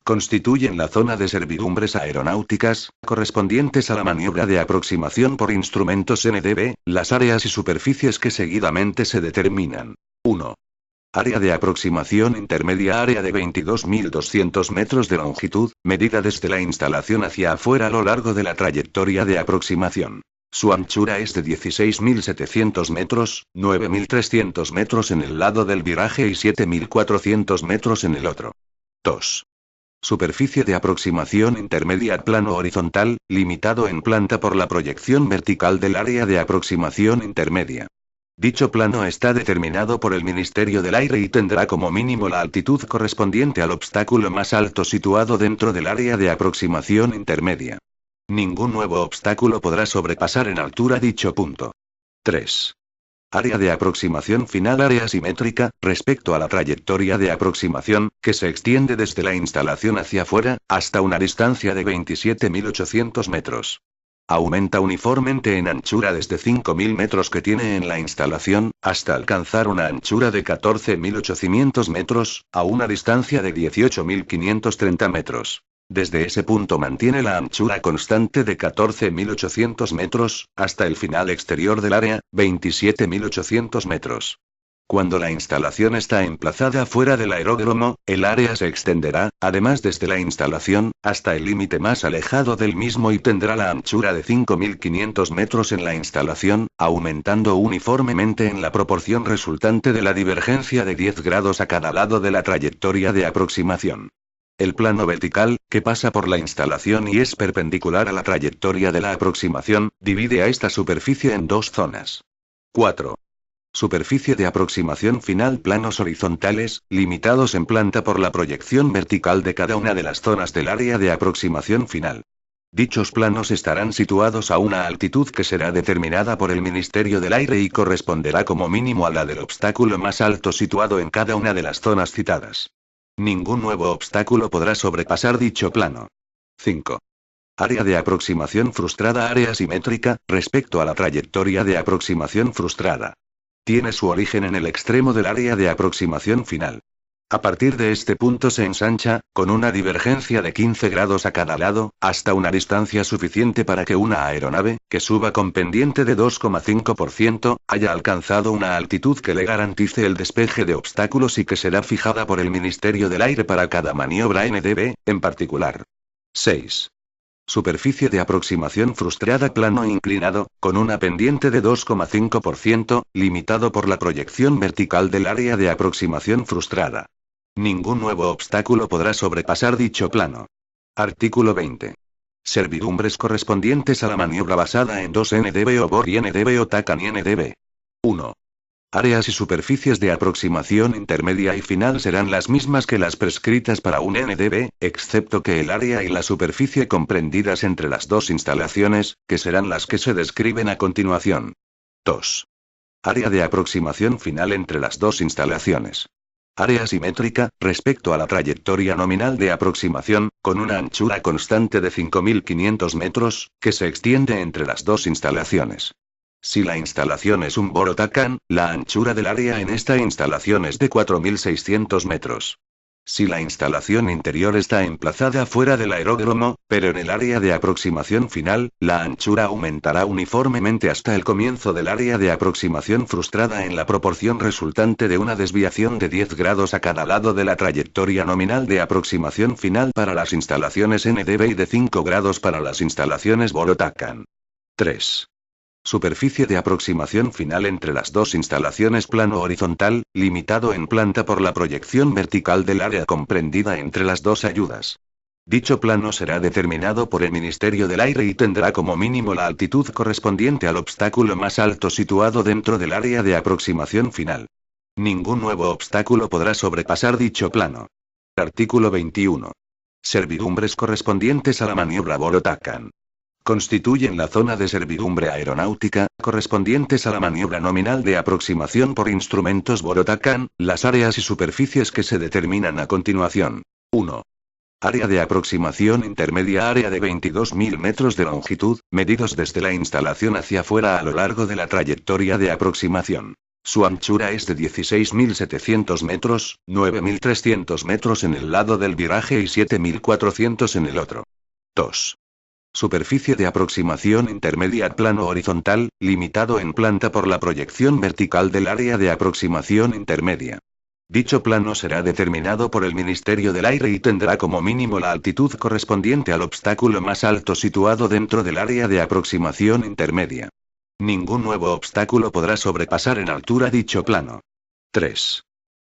Constituyen la zona de servidumbres aeronáuticas, correspondientes a la maniobra de aproximación por instrumentos NDB, las áreas y superficies que seguidamente se determinan. 1. Área de aproximación intermedia, área de 22.200 metros de longitud, medida desde la instalación hacia afuera a lo largo de la trayectoria de aproximación. Su anchura es de 16.700 metros, 9.300 metros en el lado del viraje y 7.400 metros en el otro. 2. Superficie de aproximación intermedia, plano horizontal, limitado en planta por la proyección vertical del área de aproximación intermedia. Dicho plano está determinado por el Ministerio del Aire y tendrá como mínimo la altitud correspondiente al obstáculo más alto situado dentro del área de aproximación intermedia. Ningún nuevo obstáculo podrá sobrepasar en altura dicho punto. 3. Área de aproximación final, área simétrica, respecto a la trayectoria de aproximación, que se extiende desde la instalación hacia afuera, hasta una distancia de 27.800 metros. Aumenta uniformemente en anchura desde 5.000 metros que tiene en la instalación, hasta alcanzar una anchura de 14.800 metros, a una distancia de 18.530 metros. Desde ese punto mantiene la anchura constante de 14.800 metros, hasta el final exterior del área, 27.800 metros. Cuando la instalación está emplazada fuera del aeródromo, el área se extenderá, además desde la instalación, hasta el límite más alejado del mismo y tendrá la anchura de 5.500 metros en la instalación, aumentando uniformemente en la proporción resultante de la divergencia de 10 grados a cada lado de la trayectoria de aproximación. El plano vertical, que pasa por la instalación y es perpendicular a la trayectoria de la aproximación, divide a esta superficie en dos zonas. 4. Superficie de aproximación final, planos horizontales, limitados en planta por la proyección vertical de cada una de las zonas del área de aproximación final. Dichos planos estarán situados a una altitud que será determinada por el Ministerio del Aire y corresponderá como mínimo a la del obstáculo más alto situado en cada una de las zonas citadas. Ningún nuevo obstáculo podrá sobrepasar dicho plano. 5. Área de aproximación frustrada, área simétrica, respecto a la trayectoria de aproximación frustrada. Tiene su origen en el extremo del área de aproximación final. A partir de este punto se ensancha, con una divergencia de 15 grados a cada lado, hasta una distancia suficiente para que una aeronave, que suba con pendiente de 2,5%, haya alcanzado una altitud que le garantice el despeje de obstáculos y que será fijada por el Ministerio del Aire para cada maniobra NDB, en particular. 6. Superficie de aproximación frustrada, plano inclinado, con una pendiente de 2,5%, limitado por la proyección vertical del área de aproximación frustrada. Ningún nuevo obstáculo podrá sobrepasar dicho plano. Artículo 20. Servidumbres correspondientes a la maniobra basada en 2 NDB o BOR y NDB o TACAN y NDB. 1. Áreas y superficies de aproximación intermedia y final serán las mismas que las prescritas para un NDB, excepto que el área y la superficie comprendidas entre las dos instalaciones, que serán las que se describen a continuación. 2. Área de aproximación final entre las dos instalaciones. Área simétrica, respecto a la trayectoria nominal de aproximación, con una anchura constante de 5.500 metros, que se extiende entre las dos instalaciones. Si la instalación es un BOR o TACAN, la anchura del área en esta instalación es de 4.600 metros. Si la instalación interior está emplazada fuera del aeródromo, pero en el área de aproximación final, la anchura aumentará uniformemente hasta el comienzo del área de aproximación frustrada en la proporción resultante de una desviación de 10 grados a cada lado de la trayectoria nominal de aproximación final para las instalaciones NDB y de 5 grados para las instalaciones BOR o TACAN. 3. Superficie de aproximación final entre las dos instalaciones, plano horizontal, limitado en planta por la proyección vertical del área comprendida entre las dos ayudas. Dicho plano será determinado por el Ministerio del Aire y tendrá como mínimo la altitud correspondiente al obstáculo más alto situado dentro del área de aproximación final. Ningún nuevo obstáculo podrá sobrepasar dicho plano. Artículo 21. Servidumbres correspondientes a la maniobra BOR o TACAN. Constituyen la zona de servidumbre aeronáutica, correspondientes a la maniobra nominal de aproximación por instrumentos BOR o TACAN, las áreas y superficies que se determinan a continuación. 1. Área de aproximación intermedia, área de 22.000 metros de longitud, medidos desde la instalación hacia afuera a lo largo de la trayectoria de aproximación. Su anchura es de 16.700 metros, 9.300 metros en el lado del viraje y 7.400 en el otro. 2. Superficie de aproximación intermedia plano horizontal, limitado en planta por la proyección vertical del área de aproximación intermedia. Dicho plano será determinado por el Ministerio del Aire y tendrá como mínimo la altitud correspondiente al obstáculo más alto situado dentro del área de aproximación intermedia. Ningún nuevo obstáculo podrá sobrepasar en altura dicho plano. 3.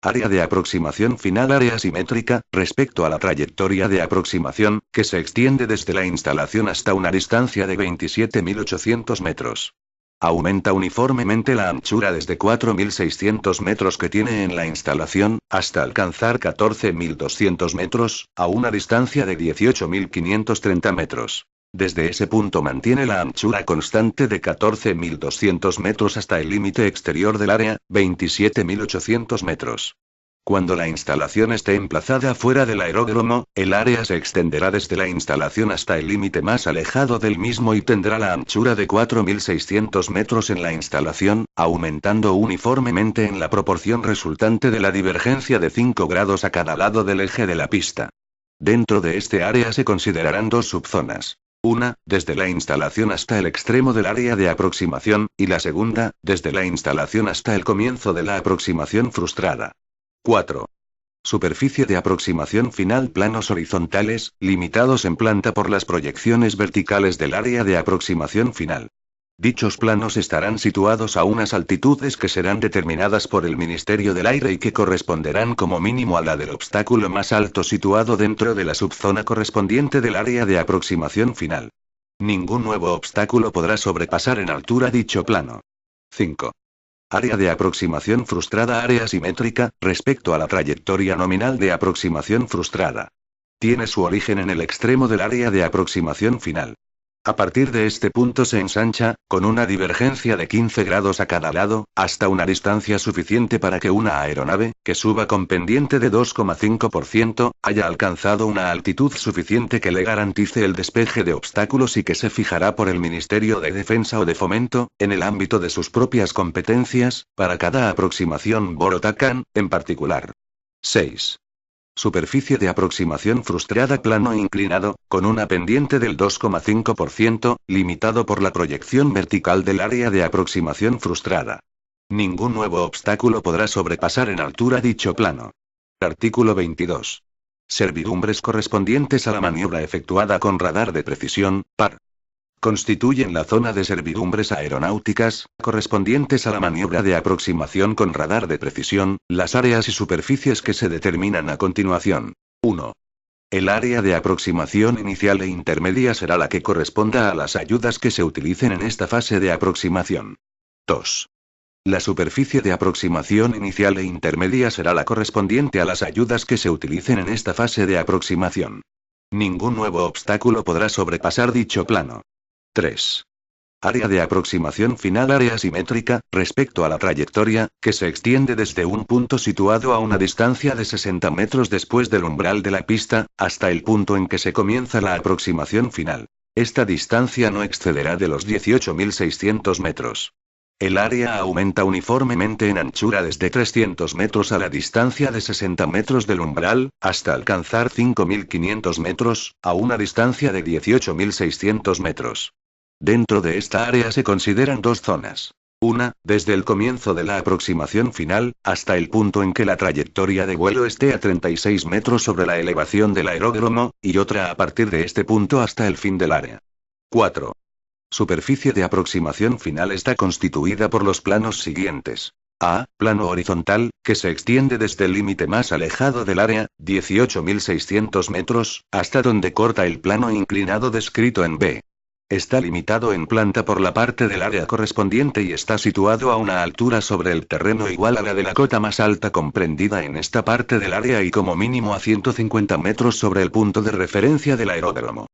Área de aproximación final. Área simétrica, respecto a la trayectoria de aproximación, que se extiende desde la instalación hasta una distancia de 27.800 metros. Aumenta uniformemente la anchura desde 4.600 metros que tiene en la instalación, hasta alcanzar 14.200 metros, a una distancia de 18.530 metros. Desde ese punto mantiene la anchura constante de 14.200 metros hasta el límite exterior del área, 27.800 metros. Cuando la instalación esté emplazada fuera del aeródromo, el área se extenderá desde la instalación hasta el límite más alejado del mismo y tendrá la anchura de 4.600 metros en la instalación, aumentando uniformemente en la proporción resultante de la divergencia de 5 grados a cada lado del eje de la pista. Dentro de este área se considerarán dos subzonas. Una, desde la instalación hasta el extremo del área de aproximación, y la segunda, desde la instalación hasta el comienzo de la aproximación frustrada. 4. Superficie de aproximación final. Planos horizontales, limitados en planta por las proyecciones verticales del área de aproximación final. Dichos planos estarán situados a unas altitudes que serán determinadas por el Ministerio del Aire y que corresponderán como mínimo a la del obstáculo más alto situado dentro de la subzona correspondiente del área de aproximación final. Ningún nuevo obstáculo podrá sobrepasar en altura dicho plano. 5. Área de aproximación frustrada. Área simétrica, respecto a la trayectoria nominal de aproximación frustrada. Tiene su origen en el extremo del área de aproximación final. A partir de este punto se ensancha, con una divergencia de 15 grados a cada lado, hasta una distancia suficiente para que una aeronave, que suba con pendiente de 2,5%, haya alcanzado una altitud suficiente que le garantice el despeje de obstáculos y que se fijará por el Ministerio de Defensa o de Fomento, en el ámbito de sus propias competencias, para cada aproximación Borotacan, en particular. 6. Superficie de aproximación frustrada. Plano inclinado, con una pendiente del 2,5%, limitado por la proyección vertical del área de aproximación frustrada. Ningún nuevo obstáculo podrá sobrepasar en altura dicho plano. Artículo 22. Servidumbres correspondientes a la maniobra efectuada con radar de precisión, PAR. Constituyen la zona de servidumbres aeronáuticas, correspondientes a la maniobra de aproximación con radar de precisión, las áreas y superficies que se determinan a continuación. 1. El área de aproximación inicial e intermedia será la que corresponda a las ayudas que se utilicen en esta fase de aproximación. 2. La superficie de aproximación inicial e intermedia será la correspondiente a las ayudas que se utilicen en esta fase de aproximación. Ningún nuevo obstáculo podrá sobrepasar dicho plano. 3. Área de aproximación final. Área simétrica, respecto a la trayectoria, que se extiende desde un punto situado a una distancia de 60 metros después del umbral de la pista, hasta el punto en que se comienza la aproximación final. Esta distancia no excederá de los 18.600 metros. El área aumenta uniformemente en anchura desde 300 metros a la distancia de 60 metros del umbral, hasta alcanzar 5.500 metros, a una distancia de 18.600 metros. Dentro de esta área se consideran dos zonas. Una, desde el comienzo de la aproximación final, hasta el punto en que la trayectoria de vuelo esté a 36 metros sobre la elevación del aeródromo, y otra a partir de este punto hasta el fin del área. 4. Superficie de aproximación final está constituida por los planos siguientes. A. Plano horizontal, que se extiende desde el límite más alejado del área, 18.600 metros, hasta donde corta el plano inclinado descrito en B. Está limitado en planta por la parte del área correspondiente y está situado a una altura sobre el terreno igual a la de la cota más alta comprendida en esta parte del área y como mínimo a 150 metros sobre el punto de referencia del aeródromo.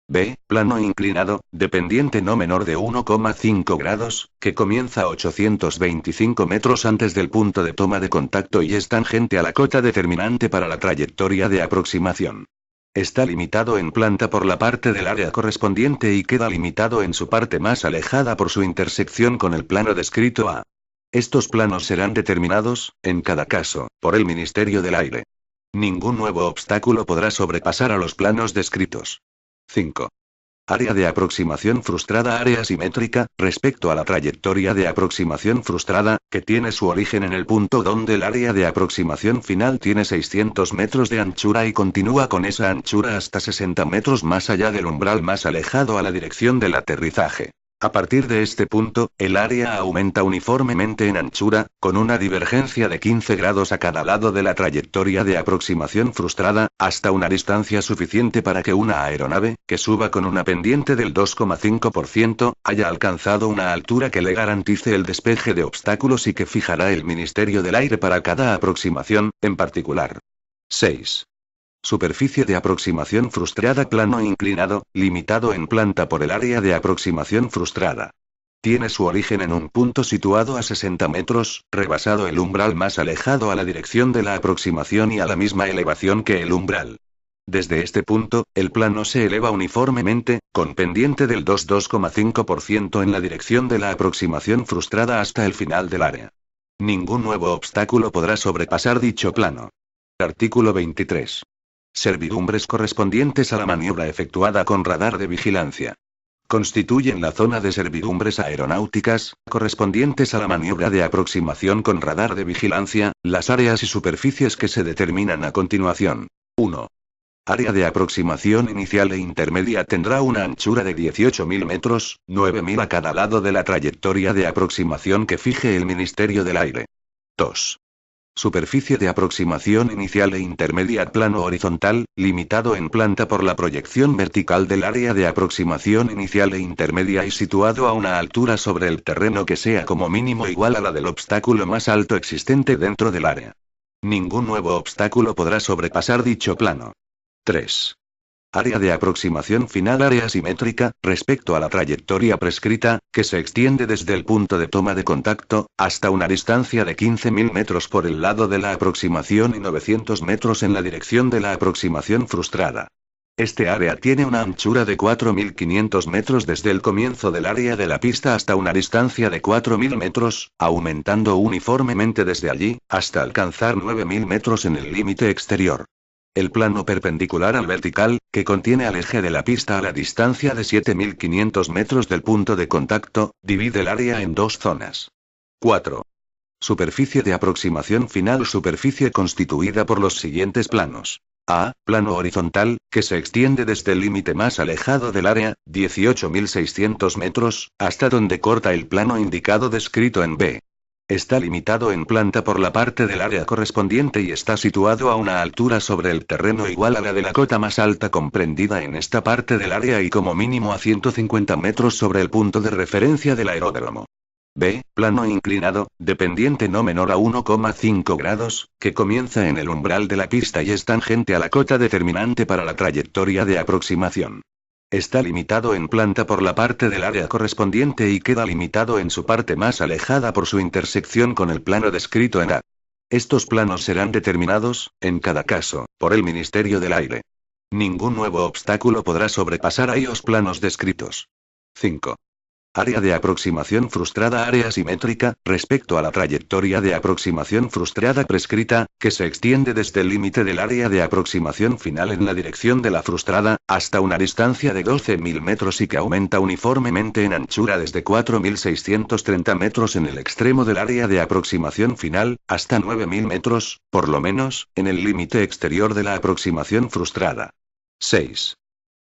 B. Plano inclinado, de pendiente no menor de 1,5 grados, que comienza a 825 metros antes del punto de toma de contacto y es tangente a la cota determinante para la trayectoria de aproximación. Está limitado en planta por la parte del área correspondiente y queda limitado en su parte más alejada por su intersección con el plano descrito A. Estos planos serán determinados, en cada caso, por el Ministerio del Aire. Ningún nuevo obstáculo podrá sobrepasar a los planos descritos. 5. Área de aproximación frustrada. Área simétrica, respecto a la trayectoria de aproximación frustrada, que tiene su origen en el punto donde el área de aproximación final tiene 600 metros de anchura y continúa con esa anchura hasta 60 metros más allá del umbral más alejado a la dirección del aterrizaje. A partir de este punto, el área aumenta uniformemente en anchura, con una divergencia de 15 grados a cada lado de la trayectoria de aproximación frustrada, hasta una distancia suficiente para que una aeronave, que suba con una pendiente del 2,5%, haya alcanzado una altura que le garantice el despeje de obstáculos y que fijará el Ministerio del Aire para cada aproximación, en particular. 6. Superficie de aproximación frustrada. Plano inclinado, limitado en planta por el área de aproximación frustrada. Tiene su origen en un punto situado a 60 metros, rebasado el umbral más alejado a la dirección de la aproximación y a la misma elevación que el umbral. Desde este punto, el plano se eleva uniformemente, con pendiente del 2,5% en la dirección de la aproximación frustrada hasta el final del área. Ningún nuevo obstáculo podrá sobrepasar dicho plano. Artículo 23. Servidumbres correspondientes a la maniobra efectuada con radar de vigilancia. Constituyen la zona de servidumbres aeronáuticas, correspondientes a la maniobra de aproximación con radar de vigilancia, las áreas y superficies que se determinan a continuación. 1. Área de aproximación inicial e intermedia tendrá una anchura de 18.000 metros, 9.000 a cada lado de la trayectoria de aproximación que fije el Ministerio del Aire. 2. Superficie de aproximación inicial e intermedia. Plano horizontal, limitado en planta por la proyección vertical del área de aproximación inicial e intermedia y situado a una altura sobre el terreno que sea como mínimo igual a la del obstáculo más alto existente dentro del área. Ningún nuevo obstáculo podrá sobrepasar dicho plano. 3. Área de aproximación final. Área simétrica, respecto a la trayectoria prescrita, que se extiende desde el punto de toma de contacto, hasta una distancia de 15.000 metros por el lado de la aproximación y 900 metros en la dirección de la aproximación frustrada. Este área tiene una anchura de 4.500 metros desde el comienzo del área de la pista hasta una distancia de 4.000 metros, aumentando uniformemente desde allí, hasta alcanzar 9.000 metros en el límite exterior. El plano perpendicular al vertical, que contiene al eje de la pista a la distancia de 7.500 metros del punto de contacto, divide el área en dos zonas. 4. Superficie de aproximación final. Superficie constituida por los siguientes planos. A. Plano horizontal, que se extiende desde el límite más alejado del área, 18.600 metros, hasta donde corta el plano indicado descrito en B. Está limitado en planta por la parte del área correspondiente y está situado a una altura sobre el terreno igual a la de la cota más alta comprendida en esta parte del área y como mínimo a 150 metros sobre el punto de referencia del aeródromo. B. Plano inclinado, de pendiente no menor a 1,5 grados, que comienza en el umbral de la pista y es tangente a la cota determinante para la trayectoria de aproximación. Está limitado en planta por la parte del área correspondiente y queda limitado en su parte más alejada por su intersección con el plano descrito en A. Estos planos serán determinados, en cada caso, por el Ministerio del Aire. Ningún nuevo obstáculo podrá sobrepasar a ellos planos descritos. 5. Área de aproximación frustrada. Área simétrica, respecto a la trayectoria de aproximación frustrada prescrita, que se extiende desde el límite del área de aproximación final en la dirección de la frustrada, hasta una distancia de 12.000 metros y que aumenta uniformemente en anchura desde 4.630 metros en el extremo del área de aproximación final, hasta 9.000 metros, por lo menos, en el límite exterior de la aproximación frustrada. 6.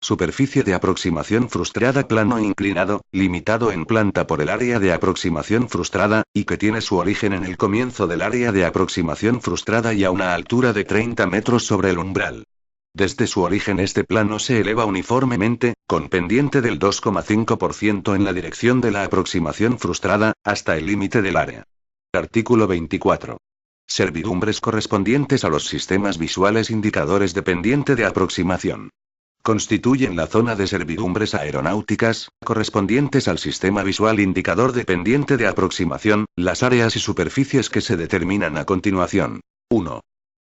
Superficie de aproximación frustrada. Plano inclinado, limitado en planta por el área de aproximación frustrada, y que tiene su origen en el comienzo del área de aproximación frustrada y a una altura de 30 metros sobre el umbral. Desde su origen este plano se eleva uniformemente, con pendiente del 2,5% en la dirección de la aproximación frustrada, hasta el límite del área. Artículo 24. Servidumbres correspondientes a los sistemas visuales indicadores de pendiente de aproximación. Constituyen la zona de servidumbres aeronáuticas, correspondientes al sistema visual indicador de pendiente de aproximación, las áreas y superficies que se determinan a continuación. 1.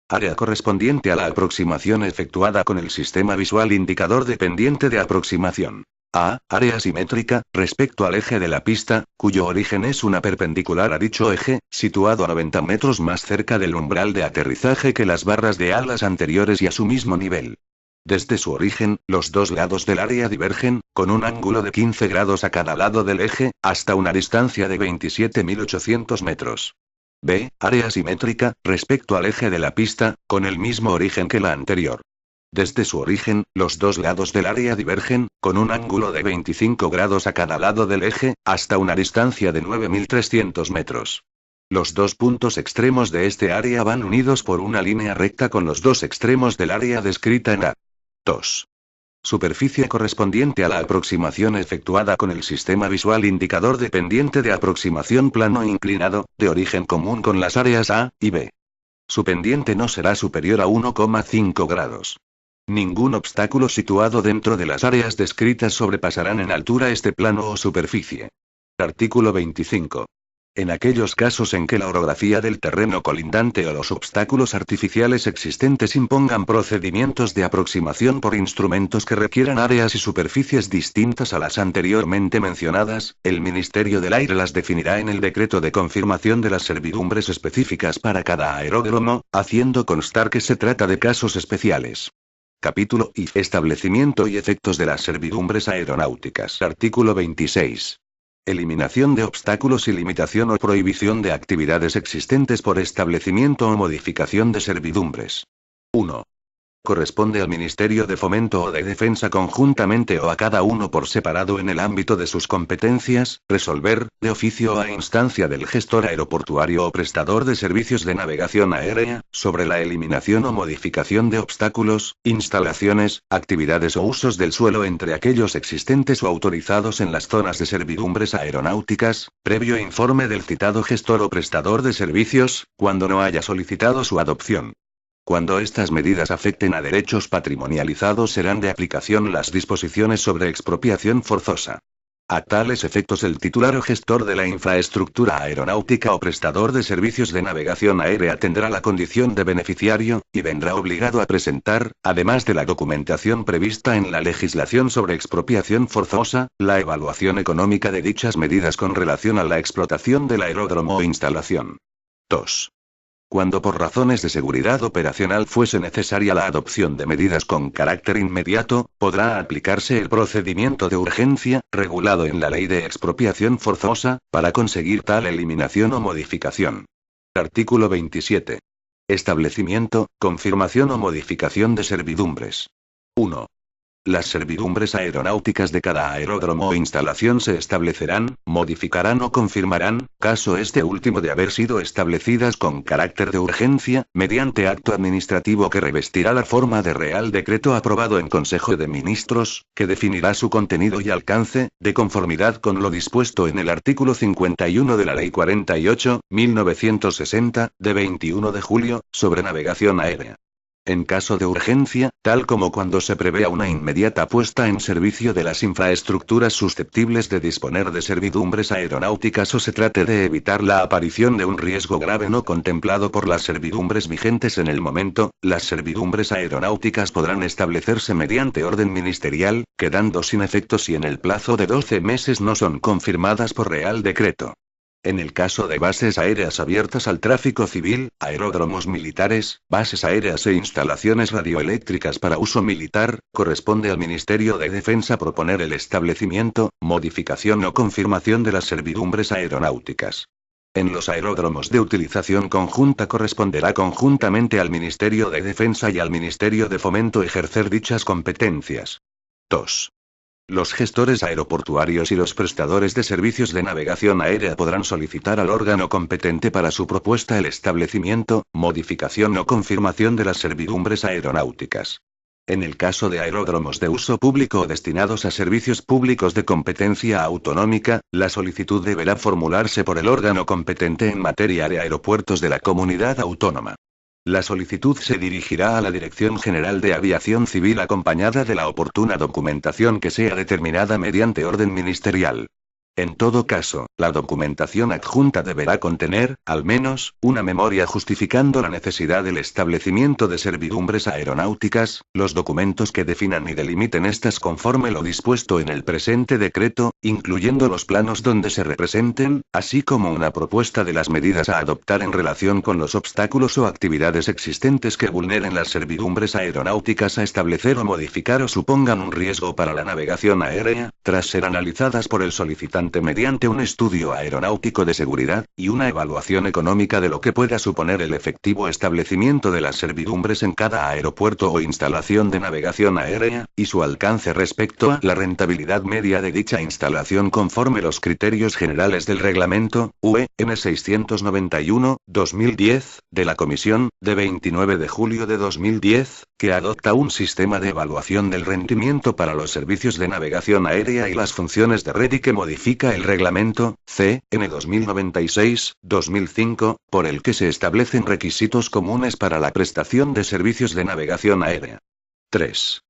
Área correspondiente a la aproximación efectuada con el sistema visual indicador de pendiente de aproximación. A. Área simétrica, respecto al eje de la pista, cuyo origen es una perpendicular a dicho eje, situado a 90 metros más cerca del umbral de aterrizaje que las barras de alas anteriores y a su mismo nivel. Desde su origen, los dos lados del área divergen, con un ángulo de 15 grados a cada lado del eje, hasta una distancia de 27.800 metros. B. Área simétrica, respecto al eje de la pista, con el mismo origen que la anterior. Desde su origen, los dos lados del área divergen, con un ángulo de 25 grados a cada lado del eje, hasta una distancia de 9.300 metros. Los dos puntos extremos de este área van unidos por una línea recta con los dos extremos del área descrita en A. 2. Superficie correspondiente a la aproximación efectuada con el sistema visual indicador dependiente de aproximación plano inclinado, de origen común con las áreas A y B. Su pendiente no será superior a 1,5 grados. Ningún obstáculo situado dentro de las áreas descritas sobrepasarán en altura este plano o superficie. Artículo 25. En aquellos casos en que la orografía del terreno colindante o los obstáculos artificiales existentes impongan procedimientos de aproximación por instrumentos que requieran áreas y superficies distintas a las anteriormente mencionadas, el Ministerio del Aire las definirá en el decreto de confirmación de las servidumbres específicas para cada aeródromo, haciendo constar que se trata de casos especiales. Capítulo I. Establecimiento y efectos de las servidumbres aeronáuticas. Artículo 26. Eliminación de obstáculos y limitación o prohibición de actividades existentes por establecimiento o modificación de servidumbres. 1. Corresponde al Ministerio de Fomento o de Defensa conjuntamente o a cada uno por separado en el ámbito de sus competencias, resolver, de oficio o a instancia del gestor aeroportuario o prestador de servicios de navegación aérea, sobre la eliminación o modificación de obstáculos, instalaciones, actividades o usos del suelo entre aquellos existentes o autorizados en las zonas de servidumbres aeronáuticas, previo informe del citado gestor o prestador de servicios, cuando no haya solicitado su adopción. Cuando estas medidas afecten a derechos patrimonializados serán de aplicación las disposiciones sobre expropiación forzosa. A tales efectos el titular o gestor de la infraestructura aeronáutica o prestador de servicios de navegación aérea tendrá la condición de beneficiario, y vendrá obligado a presentar, además de la documentación prevista en la legislación sobre expropiación forzosa, la evaluación económica de dichas medidas con relación a la explotación del aeródromo o instalación. 2. Cuando por razones de seguridad operacional fuese necesaria la adopción de medidas con carácter inmediato, podrá aplicarse el procedimiento de urgencia, regulado en la Ley de Expropiación Forzosa, para conseguir tal eliminación o modificación. Artículo 27. Establecimiento, confirmación o modificación de servidumbres. 1. Las servidumbres aeronáuticas de cada aeródromo o instalación se establecerán, modificarán o confirmarán, caso este último de haber sido establecidas con carácter de urgencia, mediante acto administrativo que revestirá la forma de Real Decreto aprobado en Consejo de Ministros, que definirá su contenido y alcance, de conformidad con lo dispuesto en el artículo 51 de la Ley 48, 1960, de 21 de julio, sobre navegación aérea. En caso de urgencia, tal como cuando se prevea una inmediata puesta en servicio de las infraestructuras susceptibles de disponer de servidumbres aeronáuticas o se trate de evitar la aparición de un riesgo grave no contemplado por las servidumbres vigentes en el momento, las servidumbres aeronáuticas podrán establecerse mediante orden ministerial, quedando sin efecto si en el plazo de 12 meses no son confirmadas por Real Decreto. En el caso de bases aéreas abiertas al tráfico civil, aeródromos militares, bases aéreas e instalaciones radioeléctricas para uso militar, corresponde al Ministerio de Defensa proponer el establecimiento, modificación o confirmación de las servidumbres aeronáuticas. En los aeródromos de utilización conjunta corresponderá conjuntamente al Ministerio de Defensa y al Ministerio de Fomento ejercer dichas competencias. 2. Los gestores aeroportuarios y los prestadores de servicios de navegación aérea podrán solicitar al órgano competente para su propuesta el establecimiento, modificación o confirmación de las servidumbres aeronáuticas. En el caso de aeródromos de uso público o destinados a servicios públicos de competencia autonómica, la solicitud deberá formularse por el órgano competente en materia de aeropuertos de la comunidad autónoma. La solicitud se dirigirá a la Dirección General de Aviación Civil acompañada de la oportuna documentación que sea determinada mediante orden ministerial. En todo caso, la documentación adjunta deberá contener, al menos, una memoria justificando la necesidad del establecimiento de servidumbres aeronáuticas, los documentos que definan y delimiten estas conforme lo dispuesto en el presente decreto, incluyendo los planos donde se representen, así como una propuesta de las medidas a adoptar en relación con los obstáculos o actividades existentes que vulneren las servidumbres aeronáuticas a establecer o modificar o supongan un riesgo para la navegación aérea, tras ser analizadas por el solicitante mediante un estudio aeronáutico de seguridad, y una evaluación económica de lo que pueda suponer el efectivo establecimiento de las servidumbres en cada aeropuerto o instalación de navegación aérea, y su alcance respecto a la rentabilidad media de dicha instalación conforme los criterios generales del reglamento, UE, N 691/2010, de la Comisión, de 29 de julio de 2010, que adopta un sistema de evaluación del rendimiento para los servicios de navegación aérea y las funciones de red y que modifica el reglamento, C. N 2096/2005, por el que se establecen requisitos comunes para la prestación de servicios de navegación aérea. 3.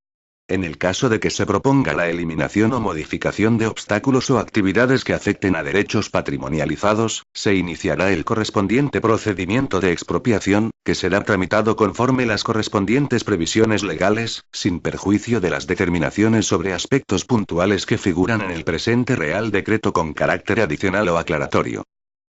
En el caso de que se proponga la eliminación o modificación de obstáculos o actividades que afecten a derechos patrimonializados, se iniciará el correspondiente procedimiento de expropiación, que será tramitado conforme las correspondientes previsiones legales, sin perjuicio de las determinaciones sobre aspectos puntuales que figuran en el presente Real Decreto con carácter adicional o aclaratorio.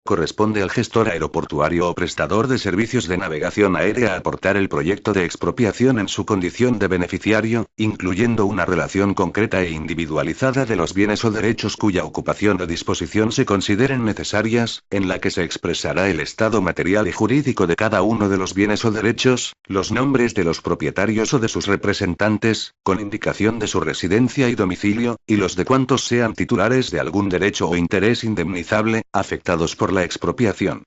Corresponde al gestor aeroportuario o prestador de servicios de navegación aérea aportar el proyecto de expropiación en su condición de beneficiario, incluyendo una relación concreta e individualizada de los bienes o derechos cuya ocupación o disposición se consideren necesarias, en la que se expresará el estado material y jurídico de cada uno de los bienes o derechos, los nombres de los propietarios o de sus representantes, con indicación de su residencia y domicilio, y los de cuantos sean titulares de algún derecho o interés indemnizable, afectados por la expropiación.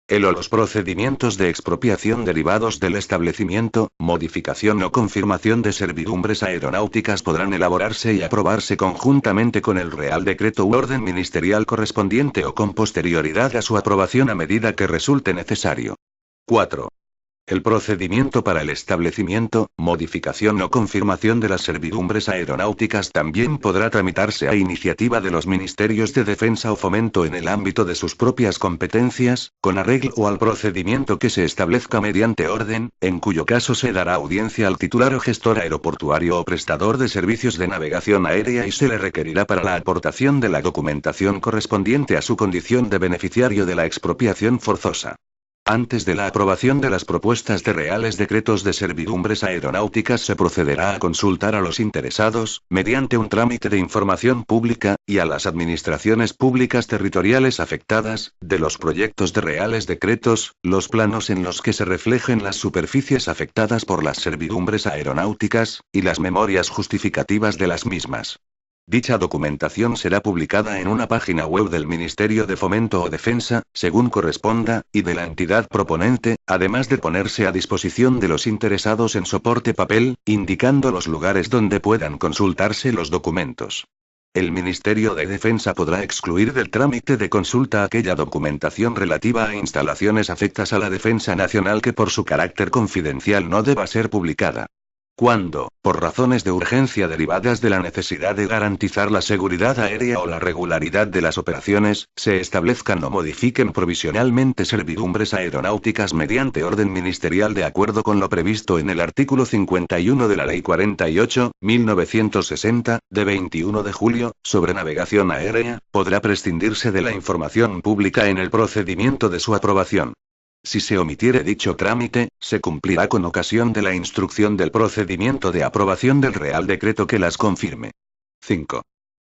El o los procedimientos de expropiación derivados del establecimiento, modificación o confirmación de servidumbres aeronáuticas podrán elaborarse y aprobarse conjuntamente con el Real Decreto u orden ministerial correspondiente o con posterioridad a su aprobación a medida que resulte necesario. 4. El procedimiento para el establecimiento, modificación o confirmación de las servidumbres aeronáuticas también podrá tramitarse a iniciativa de los Ministerios de Defensa o Fomento en el ámbito de sus propias competencias, con arreglo al procedimiento que se establezca mediante orden, en cuyo caso se dará audiencia al titular o gestor aeroportuario o prestador de servicios de navegación aérea y se le requerirá para la aportación de la documentación correspondiente a su condición de beneficiario de la expropiación forzosa. Antes de la aprobación de las propuestas de reales decretos de servidumbres aeronáuticas se procederá a consultar a los interesados, mediante un trámite de información pública, y a las administraciones públicas territoriales afectadas, de los proyectos de reales decretos, los planos en los que se reflejen las superficies afectadas por las servidumbres aeronáuticas, y las memorias justificativas de las mismas. Dicha documentación será publicada en una página web del Ministerio de Fomento o Defensa, según corresponda, y de la entidad proponente, además de ponerse a disposición de los interesados en soporte papel, indicando los lugares donde puedan consultarse los documentos. El Ministerio de Defensa podrá excluir del trámite de consulta aquella documentación relativa a instalaciones afectas a la defensa nacional que por su carácter confidencial no deba ser publicada. Cuando, por razones de urgencia derivadas de la necesidad de garantizar la seguridad aérea o la regularidad de las operaciones, se establezcan o modifiquen provisionalmente servidumbres aeronáuticas mediante orden ministerial de acuerdo con lo previsto en el artículo 51 de la Ley 48/1960, de 21 de julio, sobre navegación aérea, podrá prescindirse de la información pública en el procedimiento de su aprobación. Si se omitiere dicho trámite, se cumplirá con ocasión de la instrucción del procedimiento de aprobación del Real Decreto que las confirme. 5.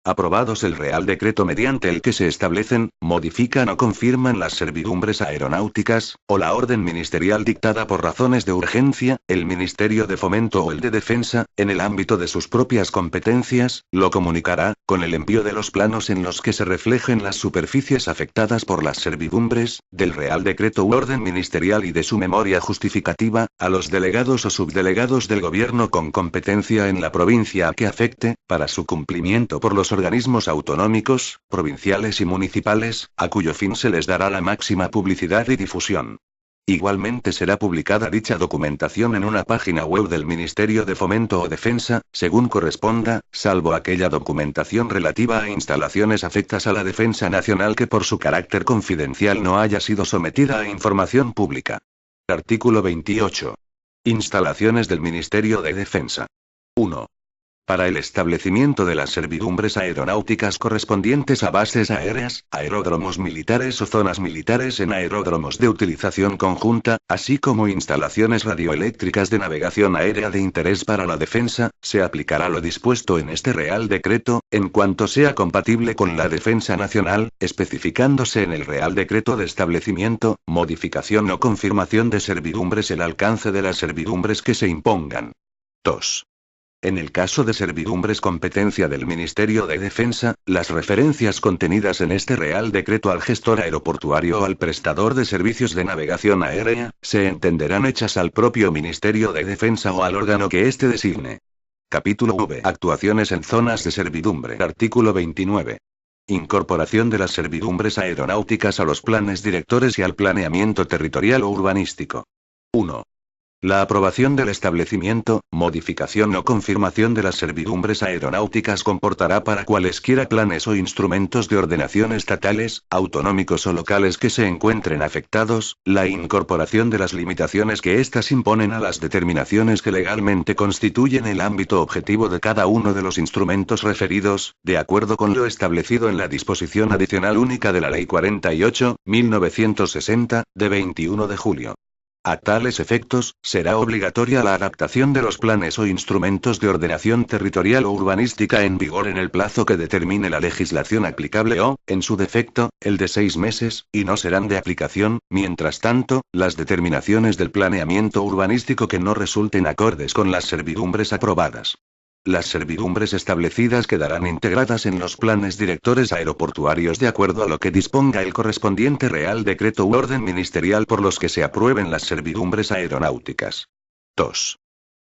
Aprobados el Real Decreto mediante el que se establecen, modifican o confirman las servidumbres aeronáuticas, o la orden ministerial dictada por razones de urgencia, el Ministerio de Fomento o el de Defensa, en el ámbito de sus propias competencias, lo comunicará, con el envío de los planos en los que se reflejen las superficies afectadas por las servidumbres, del Real Decreto u orden ministerial y de su memoria justificativa, a los delegados o subdelegados del Gobierno con competencia en la provincia a que afecte, para su cumplimiento por los organismos autonómicos, provinciales y municipales, a cuyo fin se les dará la máxima publicidad y difusión. Igualmente será publicada dicha documentación en una página web del Ministerio de Fomento o Defensa, según corresponda, salvo aquella documentación relativa a instalaciones afectas a la defensa nacional que por su carácter confidencial no haya sido sometida a información pública. Artículo 28. Instalaciones del Ministerio de Defensa. 1. Para el establecimiento de las servidumbres aeronáuticas correspondientes a bases aéreas, aeródromos militares o zonas militares en aeródromos de utilización conjunta, así como instalaciones radioeléctricas de navegación aérea de interés para la defensa, se aplicará lo dispuesto en este Real Decreto, en cuanto sea compatible con la defensa nacional, especificándose en el Real Decreto de establecimiento, modificación o confirmación de servidumbres el alcance de las servidumbres que se impongan. 2. En el caso de servidumbres competencia del Ministerio de Defensa, las referencias contenidas en este Real Decreto al gestor aeroportuario o al prestador de servicios de navegación aérea, se entenderán hechas al propio Ministerio de Defensa o al órgano que éste designe. Capítulo V. Actuaciones en zonas de servidumbre. Artículo 29. Incorporación de las servidumbres aeronáuticas a los planes directores y al planeamiento territorial o urbanístico. 1. La aprobación del establecimiento, modificación o confirmación de las servidumbres aeronáuticas comportará para cualesquiera planes o instrumentos de ordenación estatales, autonómicos o locales que se encuentren afectados, la incorporación de las limitaciones que éstas imponen a las determinaciones que legalmente constituyen el ámbito objetivo de cada uno de los instrumentos referidos, de acuerdo con lo establecido en la disposición adicional única de la Ley 48.1960, de 21 de julio. A tales efectos, será obligatoria la adaptación de los planes o instrumentos de ordenación territorial o urbanística en vigor en el plazo que determine la legislación aplicable o, en su defecto, el de 6 meses, y no serán de aplicación, mientras tanto, las determinaciones del planeamiento urbanístico que no resulten acordes con las servidumbres aprobadas. Las servidumbres establecidas quedarán integradas en los planes directores aeroportuarios de acuerdo a lo que disponga el correspondiente Real Decreto u orden ministerial por los que se aprueben las servidumbres aeronáuticas. 2.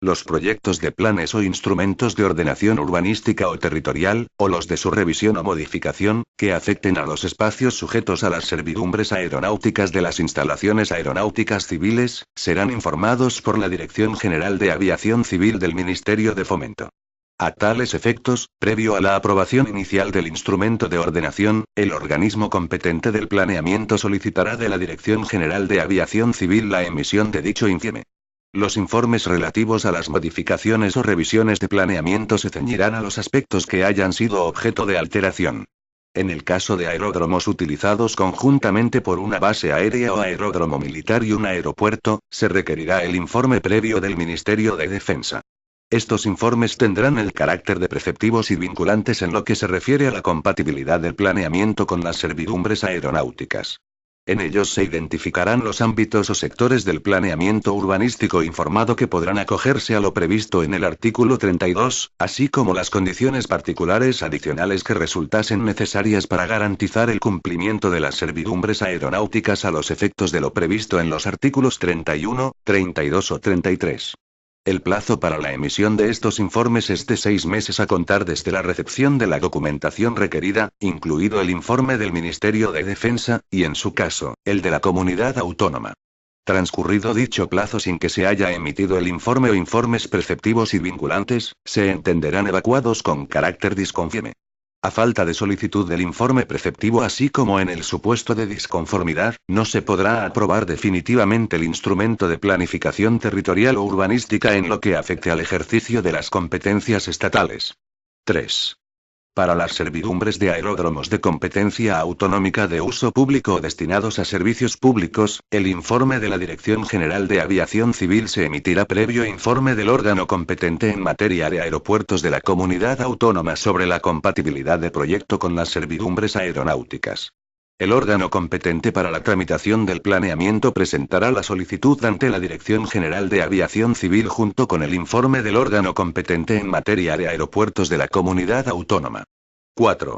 Los proyectos de planes o instrumentos de ordenación urbanística o territorial, o los de su revisión o modificación, que afecten a los espacios sujetos a las servidumbres aeronáuticas de las instalaciones aeronáuticas civiles, serán informados por la Dirección General de Aviación Civil del Ministerio de Fomento. A tales efectos, previo a la aprobación inicial del instrumento de ordenación, el organismo competente del planeamiento solicitará de la Dirección General de Aviación Civil la emisión de dicho informe. Los informes relativos a las modificaciones o revisiones de planeamiento se ceñirán a los aspectos que hayan sido objeto de alteración. En el caso de aeródromos utilizados conjuntamente por una base aérea o aeródromo militar y un aeropuerto, se requerirá el informe previo del Ministerio de Defensa. Estos informes tendrán el carácter de preceptivos y vinculantes en lo que se refiere a la compatibilidad del planeamiento con las servidumbres aeronáuticas. En ellos se identificarán los ámbitos o sectores del planeamiento urbanístico informado que podrán acogerse a lo previsto en el artículo 32, así como las condiciones particulares adicionales que resultasen necesarias para garantizar el cumplimiento de las servidumbres aeronáuticas a los efectos de lo previsto en los artículos 31, 32 o 33. El plazo para la emisión de estos informes es de 6 meses a contar desde la recepción de la documentación requerida, incluido el informe del Ministerio de Defensa, y en su caso, el de la comunidad autónoma. Transcurrido dicho plazo sin que se haya emitido el informe o informes preceptivos y vinculantes, se entenderán evacuados con carácter disconforme. A falta de solicitud del informe preceptivo así como en el supuesto de disconformidad, no se podrá aprobar definitivamente el instrumento de planificación territorial o urbanística en lo que afecte al ejercicio de las competencias estatales. 3. Para las servidumbres de aeródromos de competencia autonómica de uso público o destinados a servicios públicos, el informe de la Dirección General de Aviación Civil se emitirá previo informe del órgano competente en materia de aeropuertos de la comunidad autónoma sobre la compatibilidad de proyecto con las servidumbres aeronáuticas. El órgano competente para la tramitación del planeamiento presentará la solicitud ante la Dirección General de Aviación Civil junto con el informe del órgano competente en materia de aeropuertos de la comunidad autónoma. 4.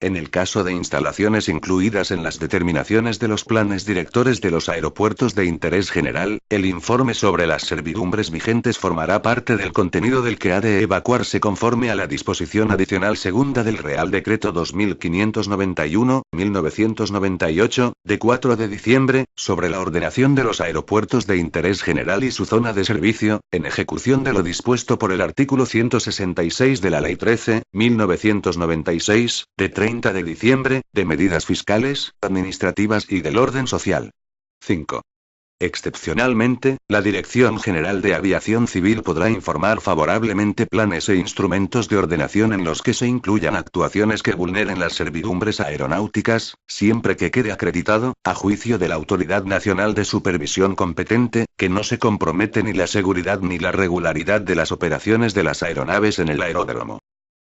En el caso de instalaciones incluidas en las determinaciones de los planes directores de los aeropuertos de interés general, el informe sobre las servidumbres vigentes formará parte del contenido del que ha de evacuarse conforme a la disposición adicional segunda del Real Decreto 2591/1998, de 4 de diciembre, sobre la ordenación de los aeropuertos de interés general y su zona de servicio, en ejecución de lo dispuesto por el artículo 166 de la Ley 13/1996, de 30 de diciembre, de medidas fiscales, administrativas y del orden social. 5. Excepcionalmente, la Dirección General de Aviación Civil podrá informar favorablemente planes e instrumentos de ordenación en los que se incluyan actuaciones que vulneren las servidumbres aeronáuticas, siempre que quede acreditado, a juicio de la Autoridad Nacional de Supervisión competente, que no se compromete ni la seguridad ni la regularidad de las operaciones de las aeronaves en el aeródromo.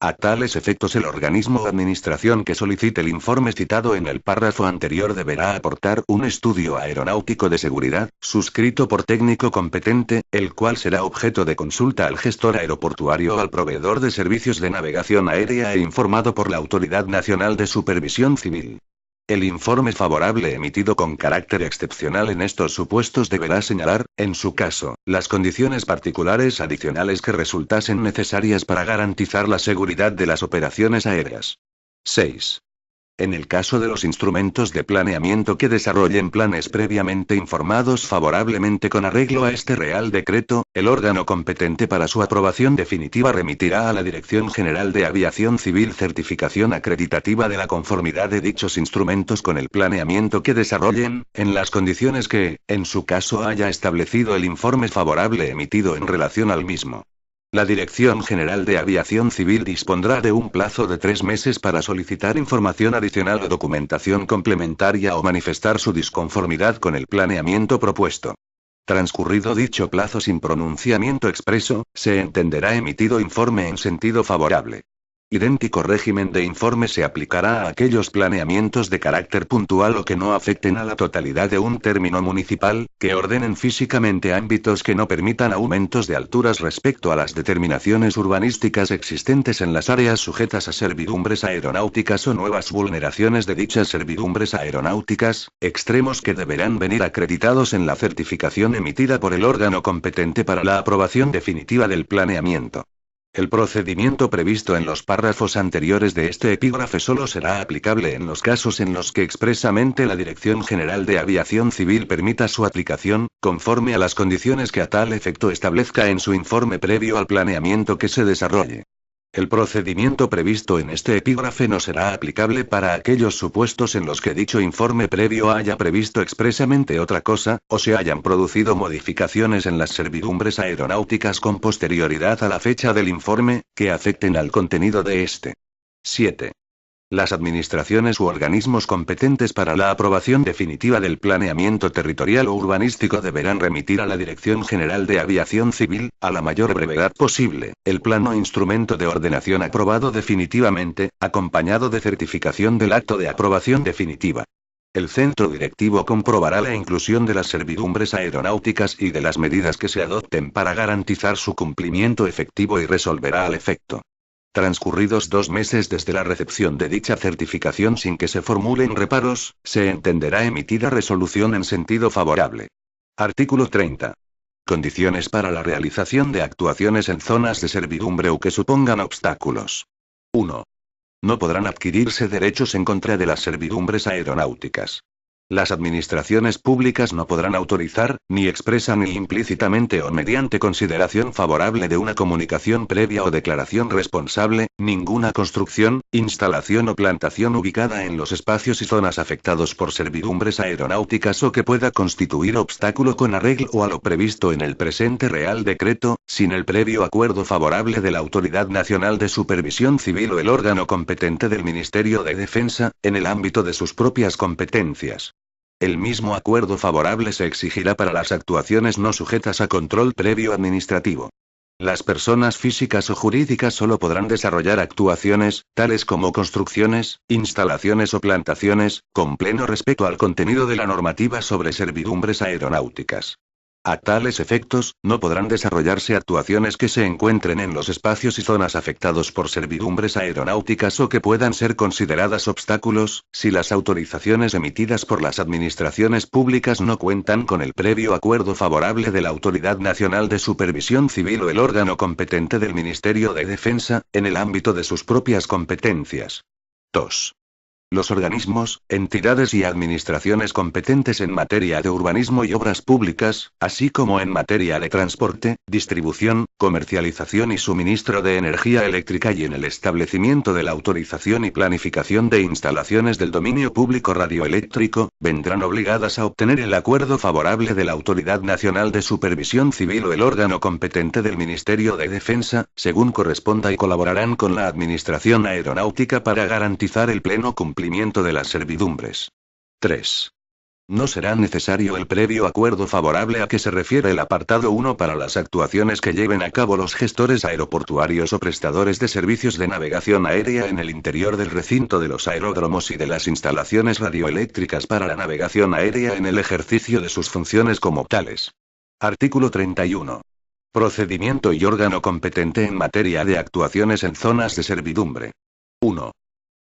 A tales efectos, el organismo o administración que solicite el informe citado en el párrafo anterior deberá aportar un estudio aeronáutico de seguridad, suscrito por técnico competente, el cual será objeto de consulta al gestor aeroportuario o al proveedor de servicios de navegación aérea e informado por la Autoridad Nacional de Supervisión Civil. El informe favorable emitido con carácter excepcional en estos supuestos deberá señalar, en su caso, las condiciones particulares adicionales que resultasen necesarias para garantizar la seguridad de las operaciones aéreas. 6. En el caso de los instrumentos de planeamiento que desarrollen planes previamente informados favorablemente con arreglo a este Real Decreto, el órgano competente para su aprobación definitiva remitirá a la Dirección General de Aviación Civil certificación acreditativa de la conformidad de dichos instrumentos con el planeamiento que desarrollen, en las condiciones que, en su caso, haya establecido el informe favorable emitido en relación al mismo. La Dirección General de Aviación Civil dispondrá de un plazo de 3 meses para solicitar información adicional o documentación complementaria o manifestar su disconformidad con el planeamiento propuesto. Transcurrido dicho plazo sin pronunciamiento expreso, se entenderá emitido informe en sentido favorable. Idéntico régimen de informe se aplicará a aquellos planeamientos de carácter puntual o que no afecten a la totalidad de un término municipal, que ordenen físicamente ámbitos que no permitan aumentos de alturas respecto a las determinaciones urbanísticas existentes en las áreas sujetas a servidumbres aeronáuticas o nuevas vulneraciones de dichas servidumbres aeronáuticas, extremos que deberán venir acreditados en la certificación emitida por el órgano competente para la aprobación definitiva del planeamiento. El procedimiento previsto en los párrafos anteriores de este epígrafe solo será aplicable en los casos en los que expresamente la Dirección General de Aviación Civil permita su aplicación, conforme a las condiciones que a tal efecto establezca en su informe previo al planeamiento que se desarrolle. El procedimiento previsto en este epígrafe no será aplicable para aquellos supuestos en los que dicho informe previo haya previsto expresamente otra cosa, o se hayan producido modificaciones en las servidumbres aeronáuticas con posterioridad a la fecha del informe, que afecten al contenido de este. 7. Las administraciones u organismos competentes para la aprobación definitiva del planeamiento territorial o urbanístico deberán remitir a la Dirección General de Aviación Civil, a la mayor brevedad posible, el plano o instrumento de ordenación aprobado definitivamente, acompañado de certificación del acto de aprobación definitiva. El centro directivo comprobará la inclusión de las servidumbres aeronáuticas y de las medidas que se adopten para garantizar su cumplimiento efectivo y resolverá al efecto. Transcurridos 2 meses desde la recepción de dicha certificación sin que se formulen reparos, se entenderá emitida resolución en sentido favorable. Artículo 30. Condiciones para la realización de actuaciones en zonas de servidumbre o que supongan obstáculos. 1. No podrán adquirirse derechos en contra de las servidumbres aeronáuticas. Las administraciones públicas no podrán autorizar, ni expresa ni implícitamente o mediante consideración favorable de una comunicación previa o declaración responsable, ninguna construcción, instalación o plantación ubicada en los espacios y zonas afectados por servidumbres aeronáuticas o que pueda constituir obstáculo con arreglo a lo previsto en el presente Real Decreto, sin el previo acuerdo favorable de la Autoridad Nacional de Supervisión Civil o el órgano competente del Ministerio de Defensa, en el ámbito de sus propias competencias. El mismo acuerdo favorable se exigirá para las actuaciones no sujetas a control previo administrativo. Las personas físicas o jurídicas solo podrán desarrollar actuaciones, tales como construcciones, instalaciones o plantaciones, con pleno respeto al contenido de la normativa sobre servidumbres aeronáuticas. A tales efectos, no podrán desarrollarse actuaciones que se encuentren en los espacios y zonas afectados por servidumbres aeronáuticas o que puedan ser consideradas obstáculos, si las autorizaciones emitidas por las administraciones públicas no cuentan con el previo acuerdo favorable de la Autoridad Nacional de Supervisión Civil o el órgano competente del Ministerio de Defensa, en el ámbito de sus propias competencias. 2. Los organismos, entidades y administraciones competentes en materia de urbanismo y obras públicas, así como en materia de transporte, distribución, comercialización y suministro de energía eléctrica y en el establecimiento de la autorización y planificación de instalaciones del dominio público radioeléctrico, vendrán obligadas a obtener el acuerdo favorable de la Autoridad Nacional de Supervisión Civil o el órgano competente del Ministerio de Defensa, según corresponda, y colaborarán con la Administración Aeronáutica para garantizar el pleno cumplimiento de las servidumbres. 3. No será necesario el previo acuerdo favorable a que se refiere el apartado 1 para las actuaciones que lleven a cabo los gestores aeroportuarios o prestadores de servicios de navegación aérea en el interior del recinto de los aeródromos y de las instalaciones radioeléctricas para la navegación aérea en el ejercicio de sus funciones como tales. Artículo 31. Procedimiento y órgano competente en materia de actuaciones en zonas de servidumbre. 1.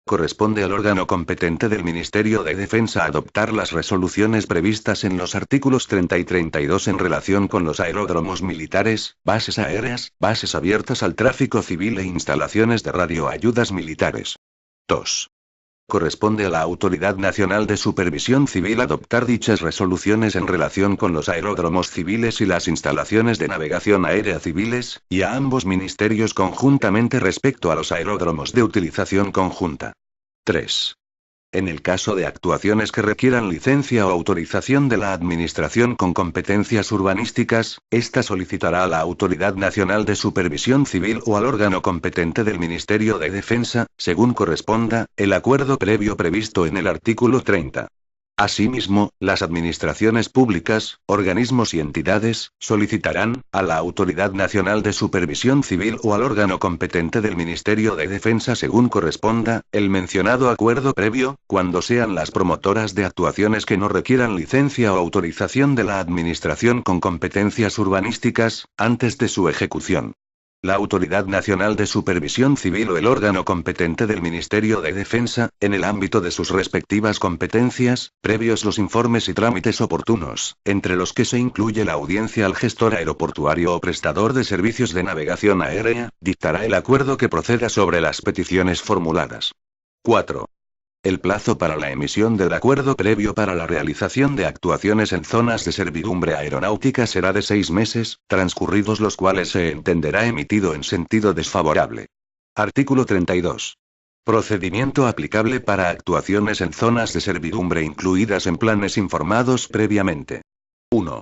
Corresponde al órgano competente del Ministerio de Defensa adoptar las resoluciones previstas en los artículos 30 y 32 en relación con los aeródromos militares, bases aéreas, bases abiertas al tráfico civil e instalaciones de radioayudas militares. 2. Corresponde a la Autoridad Nacional de Supervisión Civil adoptar dichas resoluciones en relación con los aeródromos civiles y las instalaciones de navegación aérea civiles, y a ambos ministerios conjuntamente respecto a los aeródromos de utilización conjunta. 3. En el caso de actuaciones que requieran licencia o autorización de la Administración con competencias urbanísticas, ésta solicitará a la Autoridad Nacional de Supervisión Civil o al órgano competente del Ministerio de Defensa, según corresponda, el acuerdo previo previsto en el artículo 30. Asimismo, las administraciones públicas, organismos y entidades, solicitarán, a la Autoridad Nacional de Supervisión Civil o al órgano competente del Ministerio de Defensa según corresponda, el mencionado acuerdo previo, cuando sean las promotoras de actuaciones que no requieran licencia o autorización de la Administración con competencias urbanísticas, antes de su ejecución. La Autoridad Nacional de Supervisión Civil o el órgano competente del Ministerio de Defensa, en el ámbito de sus respectivas competencias, previos los informes y trámites oportunos, entre los que se incluye la audiencia al gestor aeroportuario o prestador de servicios de navegación aérea, dictará el acuerdo que proceda sobre las peticiones formuladas. 4. El plazo para la emisión del acuerdo previo para la realización de actuaciones en zonas de servidumbre aeronáutica será de 6 meses, transcurridos los cuales se entenderá emitido en sentido desfavorable. Artículo 32. Procedimiento aplicable para actuaciones en zonas de servidumbre incluidas en planes informados previamente. 1.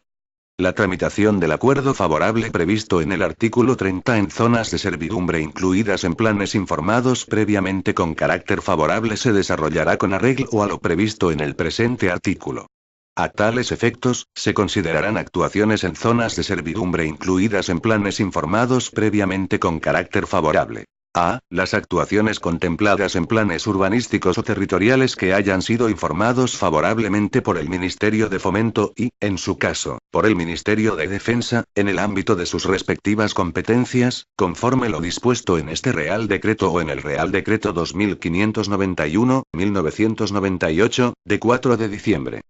La tramitación del acuerdo favorable previsto en el artículo 30 en zonas de servidumbre incluidas en planes informados previamente con carácter favorable se desarrollará con arreglo a lo previsto en el presente artículo. A tales efectos, se considerarán actuaciones en zonas de servidumbre incluidas en planes informados previamente con carácter favorable. A. Las actuaciones contempladas en planes urbanísticos o territoriales que hayan sido informados favorablemente por el Ministerio de Fomento y, en su caso, por el Ministerio de Defensa, en el ámbito de sus respectivas competencias, conforme lo dispuesto en este Real Decreto o en el Real Decreto 2591-1998, de 4 de diciembre.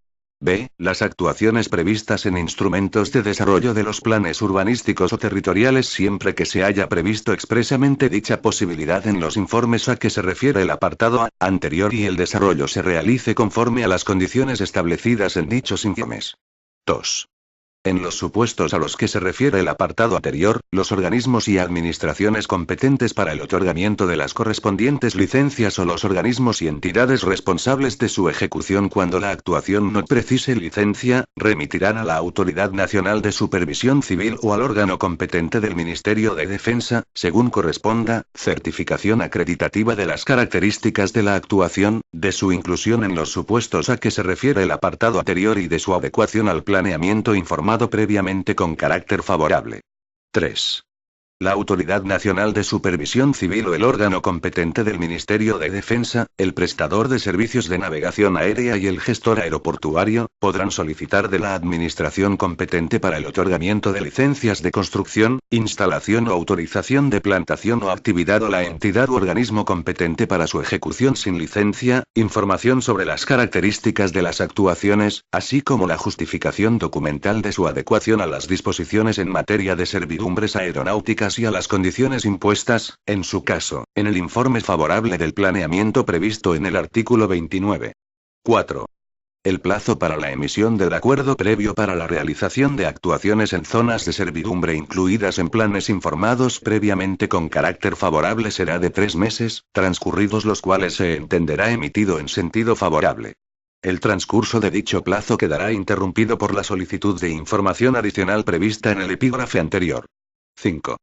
B. Las actuaciones previstas en instrumentos de desarrollo de los planes urbanísticos o territoriales siempre que se haya previsto expresamente dicha posibilidad en los informes a que se refiere el apartado A anterior y el desarrollo se realice conforme a las condiciones establecidas en dichos informes. 2. En los supuestos a los que se refiere el apartado anterior, los organismos y administraciones competentes para el otorgamiento de las correspondientes licencias o los organismos y entidades responsables de su ejecución cuando la actuación no precise licencia, remitirán a la Autoridad Nacional de Supervisión Civil o al órgano competente del Ministerio de Defensa, según corresponda, certificación acreditativa de las características de la actuación, de su inclusión en los supuestos a que se refiere el apartado anterior y de su adecuación al planeamiento informado previamente con carácter favorable. 3. La Autoridad Nacional de Supervisión Civil o el órgano competente del Ministerio de Defensa, el prestador de servicios de navegación aérea y el gestor aeroportuario, podrán solicitar de la administración competente para el otorgamiento de licencias de construcción, instalación o autorización de plantación o actividad o la entidad u organismo competente para su ejecución sin licencia, información sobre las características de las actuaciones, así como la justificación documental de su adecuación a las disposiciones en materia de servidumbres aeronáuticas y a las condiciones impuestas, en su caso, en el informe favorable del planeamiento previsto en el artículo 29. 4. El plazo para la emisión del acuerdo previo para la realización de actuaciones en zonas de servidumbre incluidas en planes informados previamente con carácter favorable será de 3 meses, transcurridos los cuales se entenderá emitido en sentido favorable. El transcurso de dicho plazo quedará interrumpido por la solicitud de información adicional prevista en el epígrafe anterior. 5.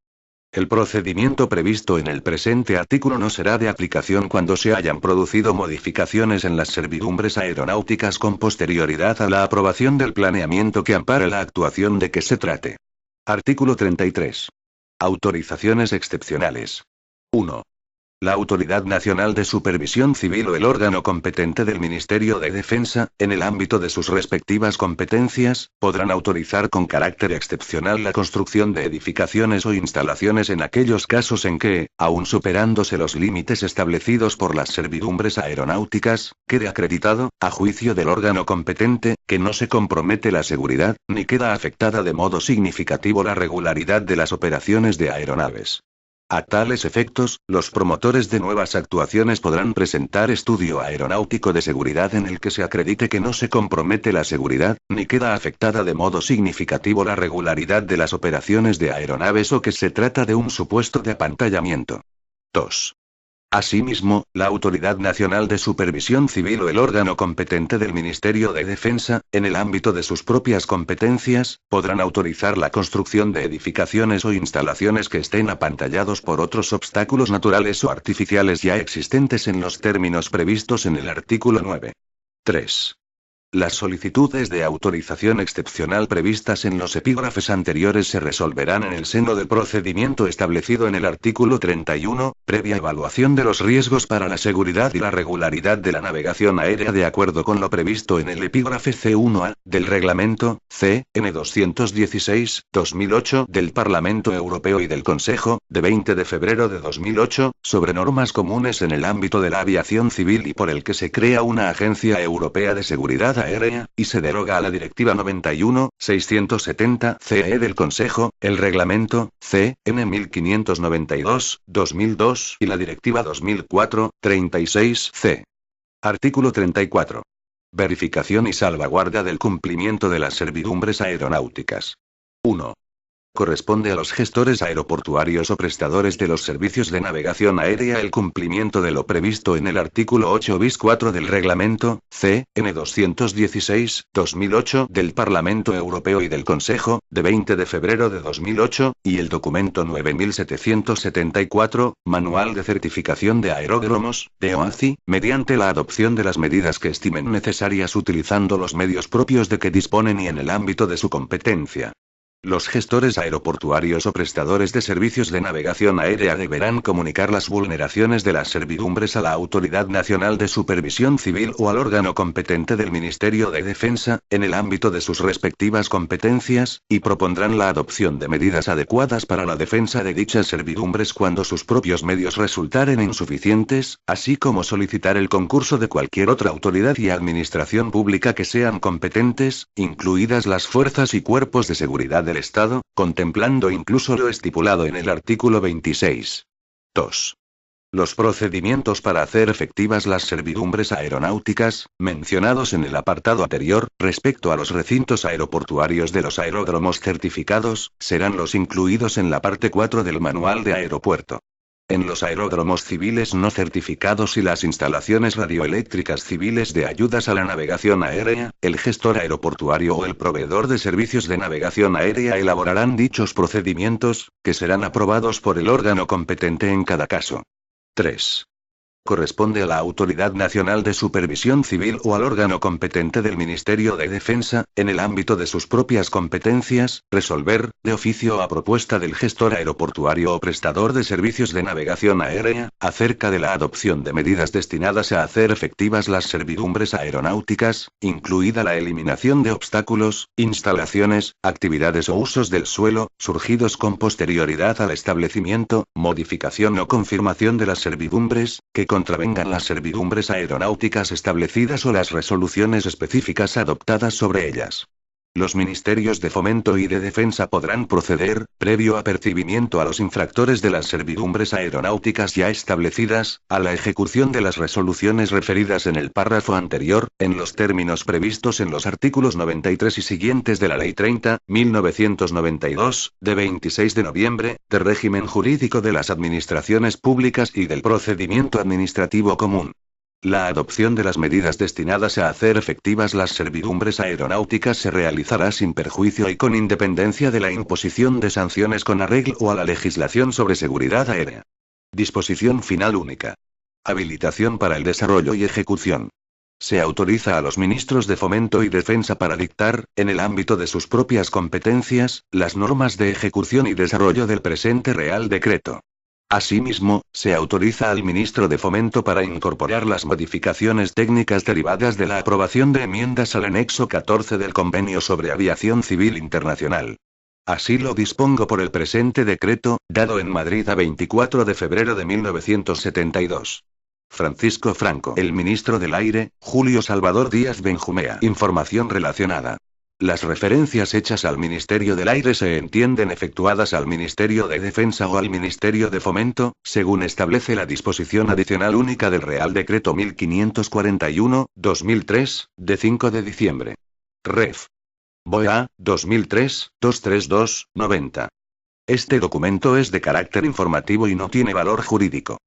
El procedimiento previsto en el presente artículo no será de aplicación cuando se hayan producido modificaciones en las servidumbres aeronáuticas con posterioridad a la aprobación del planeamiento que ampare la actuación de que se trate. Artículo 33. Autorizaciones excepcionales. 1. La Autoridad Nacional de Supervisión Civil o el órgano competente del Ministerio de Defensa, en el ámbito de sus respectivas competencias, podrán autorizar con carácter excepcional la construcción de edificaciones o instalaciones en aquellos casos en que, aun superándose los límites establecidos por las servidumbres aeronáuticas, quede acreditado, a juicio del órgano competente, que no se compromete la seguridad, ni queda afectada de modo significativo la regularidad de las operaciones de aeronaves. A tales efectos, los promotores de nuevas actuaciones podrán presentar estudio aeronáutico de seguridad en el que se acredite que no se compromete la seguridad, ni queda afectada de modo significativo la regularidad de las operaciones de aeronaves o que se trata de un supuesto de apantallamiento. 2. Asimismo, la Autoridad Nacional de Supervisión Civil o el órgano competente del Ministerio de Defensa, en el ámbito de sus propias competencias, podrán autorizar la construcción de edificaciones o instalaciones que estén apantallados por otros obstáculos naturales o artificiales ya existentes en los términos previstos en el artículo 9. 3. Las solicitudes de autorización excepcional previstas en los epígrafes anteriores se resolverán en el seno del procedimiento establecido en el artículo 31, previa evaluación de los riesgos para la seguridad y la regularidad de la navegación aérea de acuerdo con lo previsto en el epígrafe C1A, del Reglamento, C.N. 216/2008 del Parlamento Europeo y del Consejo, de 20 de febrero de 2008, sobre normas comunes en el ámbito de la aviación civil y por el que se crea una Agencia Europea de Seguridad Aérea, y se deroga a la Directiva 91/670/CE del Consejo, el Reglamento, C.N. 1592/2002 y la Directiva 2004/36/C. Artículo 34. Verificación y salvaguarda del cumplimiento de las servidumbres aeronáuticas. 1. Corresponde a los gestores aeroportuarios o prestadores de los servicios de navegación aérea el cumplimiento de lo previsto en el artículo 8 bis 4 del Reglamento, C.N. 216/2008 del Parlamento Europeo y del Consejo, de 20 de febrero de 2008, y el documento 9774, Manual de Certificación de Aeródromos, de OACI, mediante la adopción de las medidas que estimen necesarias utilizando los medios propios de que disponen y en el ámbito de su competencia. Los gestores aeroportuarios o prestadores de servicios de navegación aérea deberán comunicar las vulneraciones de las servidumbres a la Autoridad Nacional de Supervisión Civil o al órgano competente del Ministerio de Defensa, en el ámbito de sus respectivas competencias, y propondrán la adopción de medidas adecuadas para la defensa de dichas servidumbres cuando sus propios medios resultaren insuficientes, así como solicitar el concurso de cualquier otra autoridad y administración pública que sean competentes, incluidas las fuerzas y cuerpos de seguridad del Estado, contemplando incluso lo estipulado en el artículo 26. 2. Los procedimientos para hacer efectivas las servidumbres aeronáuticas, mencionados en el apartado anterior, respecto a los recintos aeroportuarios de los aeródromos certificados, serán los incluidos en la parte 4 del Manual de Aeropuerto. En los aeródromos civiles no certificados y las instalaciones radioeléctricas civiles de ayudas a la navegación aérea, el gestor aeroportuario o el proveedor de servicios de navegación aérea elaborarán dichos procedimientos, que serán aprobados por el órgano competente en cada caso. 3. Corresponde a la Autoridad Nacional de Supervisión Civil o al órgano competente del Ministerio de Defensa, en el ámbito de sus propias competencias, resolver, de oficio o a propuesta del gestor aeroportuario o prestador de servicios de navegación aérea, acerca de la adopción de medidas destinadas a hacer efectivas las servidumbres aeronáuticas, incluida la eliminación de obstáculos, instalaciones, actividades o usos del suelo, surgidos con posterioridad al establecimiento, modificación o confirmación de las servidumbres, que contravengan las servidumbres aeronáuticas establecidas o las resoluciones específicas adoptadas sobre ellas. Los ministerios de Fomento y de Defensa podrán proceder, previo apercibimiento a los infractores de las servidumbres aeronáuticas ya establecidas, a la ejecución de las resoluciones referidas en el párrafo anterior, en los términos previstos en los artículos 93 y siguientes de la Ley 30.1992, de 26 de noviembre, de régimen jurídico de las administraciones públicas y del procedimiento administrativo común. La adopción de las medidas destinadas a hacer efectivas las servidumbres aeronáuticas se realizará sin perjuicio y con independencia de la imposición de sanciones con arreglo a la legislación sobre seguridad aérea. Disposición final única. Habilitación para el desarrollo y ejecución. Se autoriza a los ministros de Fomento y Defensa para dictar, en el ámbito de sus propias competencias, las normas de ejecución y desarrollo del presente Real Decreto. Asimismo, se autoriza al ministro de Fomento para incorporar las modificaciones técnicas derivadas de la aprobación de enmiendas al anexo 14 del Convenio sobre Aviación Civil Internacional. Así lo dispongo por el presente decreto, dado en Madrid a 24 de febrero de 1972. Francisco Franco. El ministro del Aire, Julio Salvador Díaz Benjumea. Información relacionada. Las referencias hechas al Ministerio del Aire se entienden efectuadas al Ministerio de Defensa o al Ministerio de Fomento, según establece la disposición adicional única del Real Decreto 1541/2003, de 5 de diciembre. Ref. BOEA, 2003, 232, 90. Este documento es de carácter informativo y no tiene valor jurídico.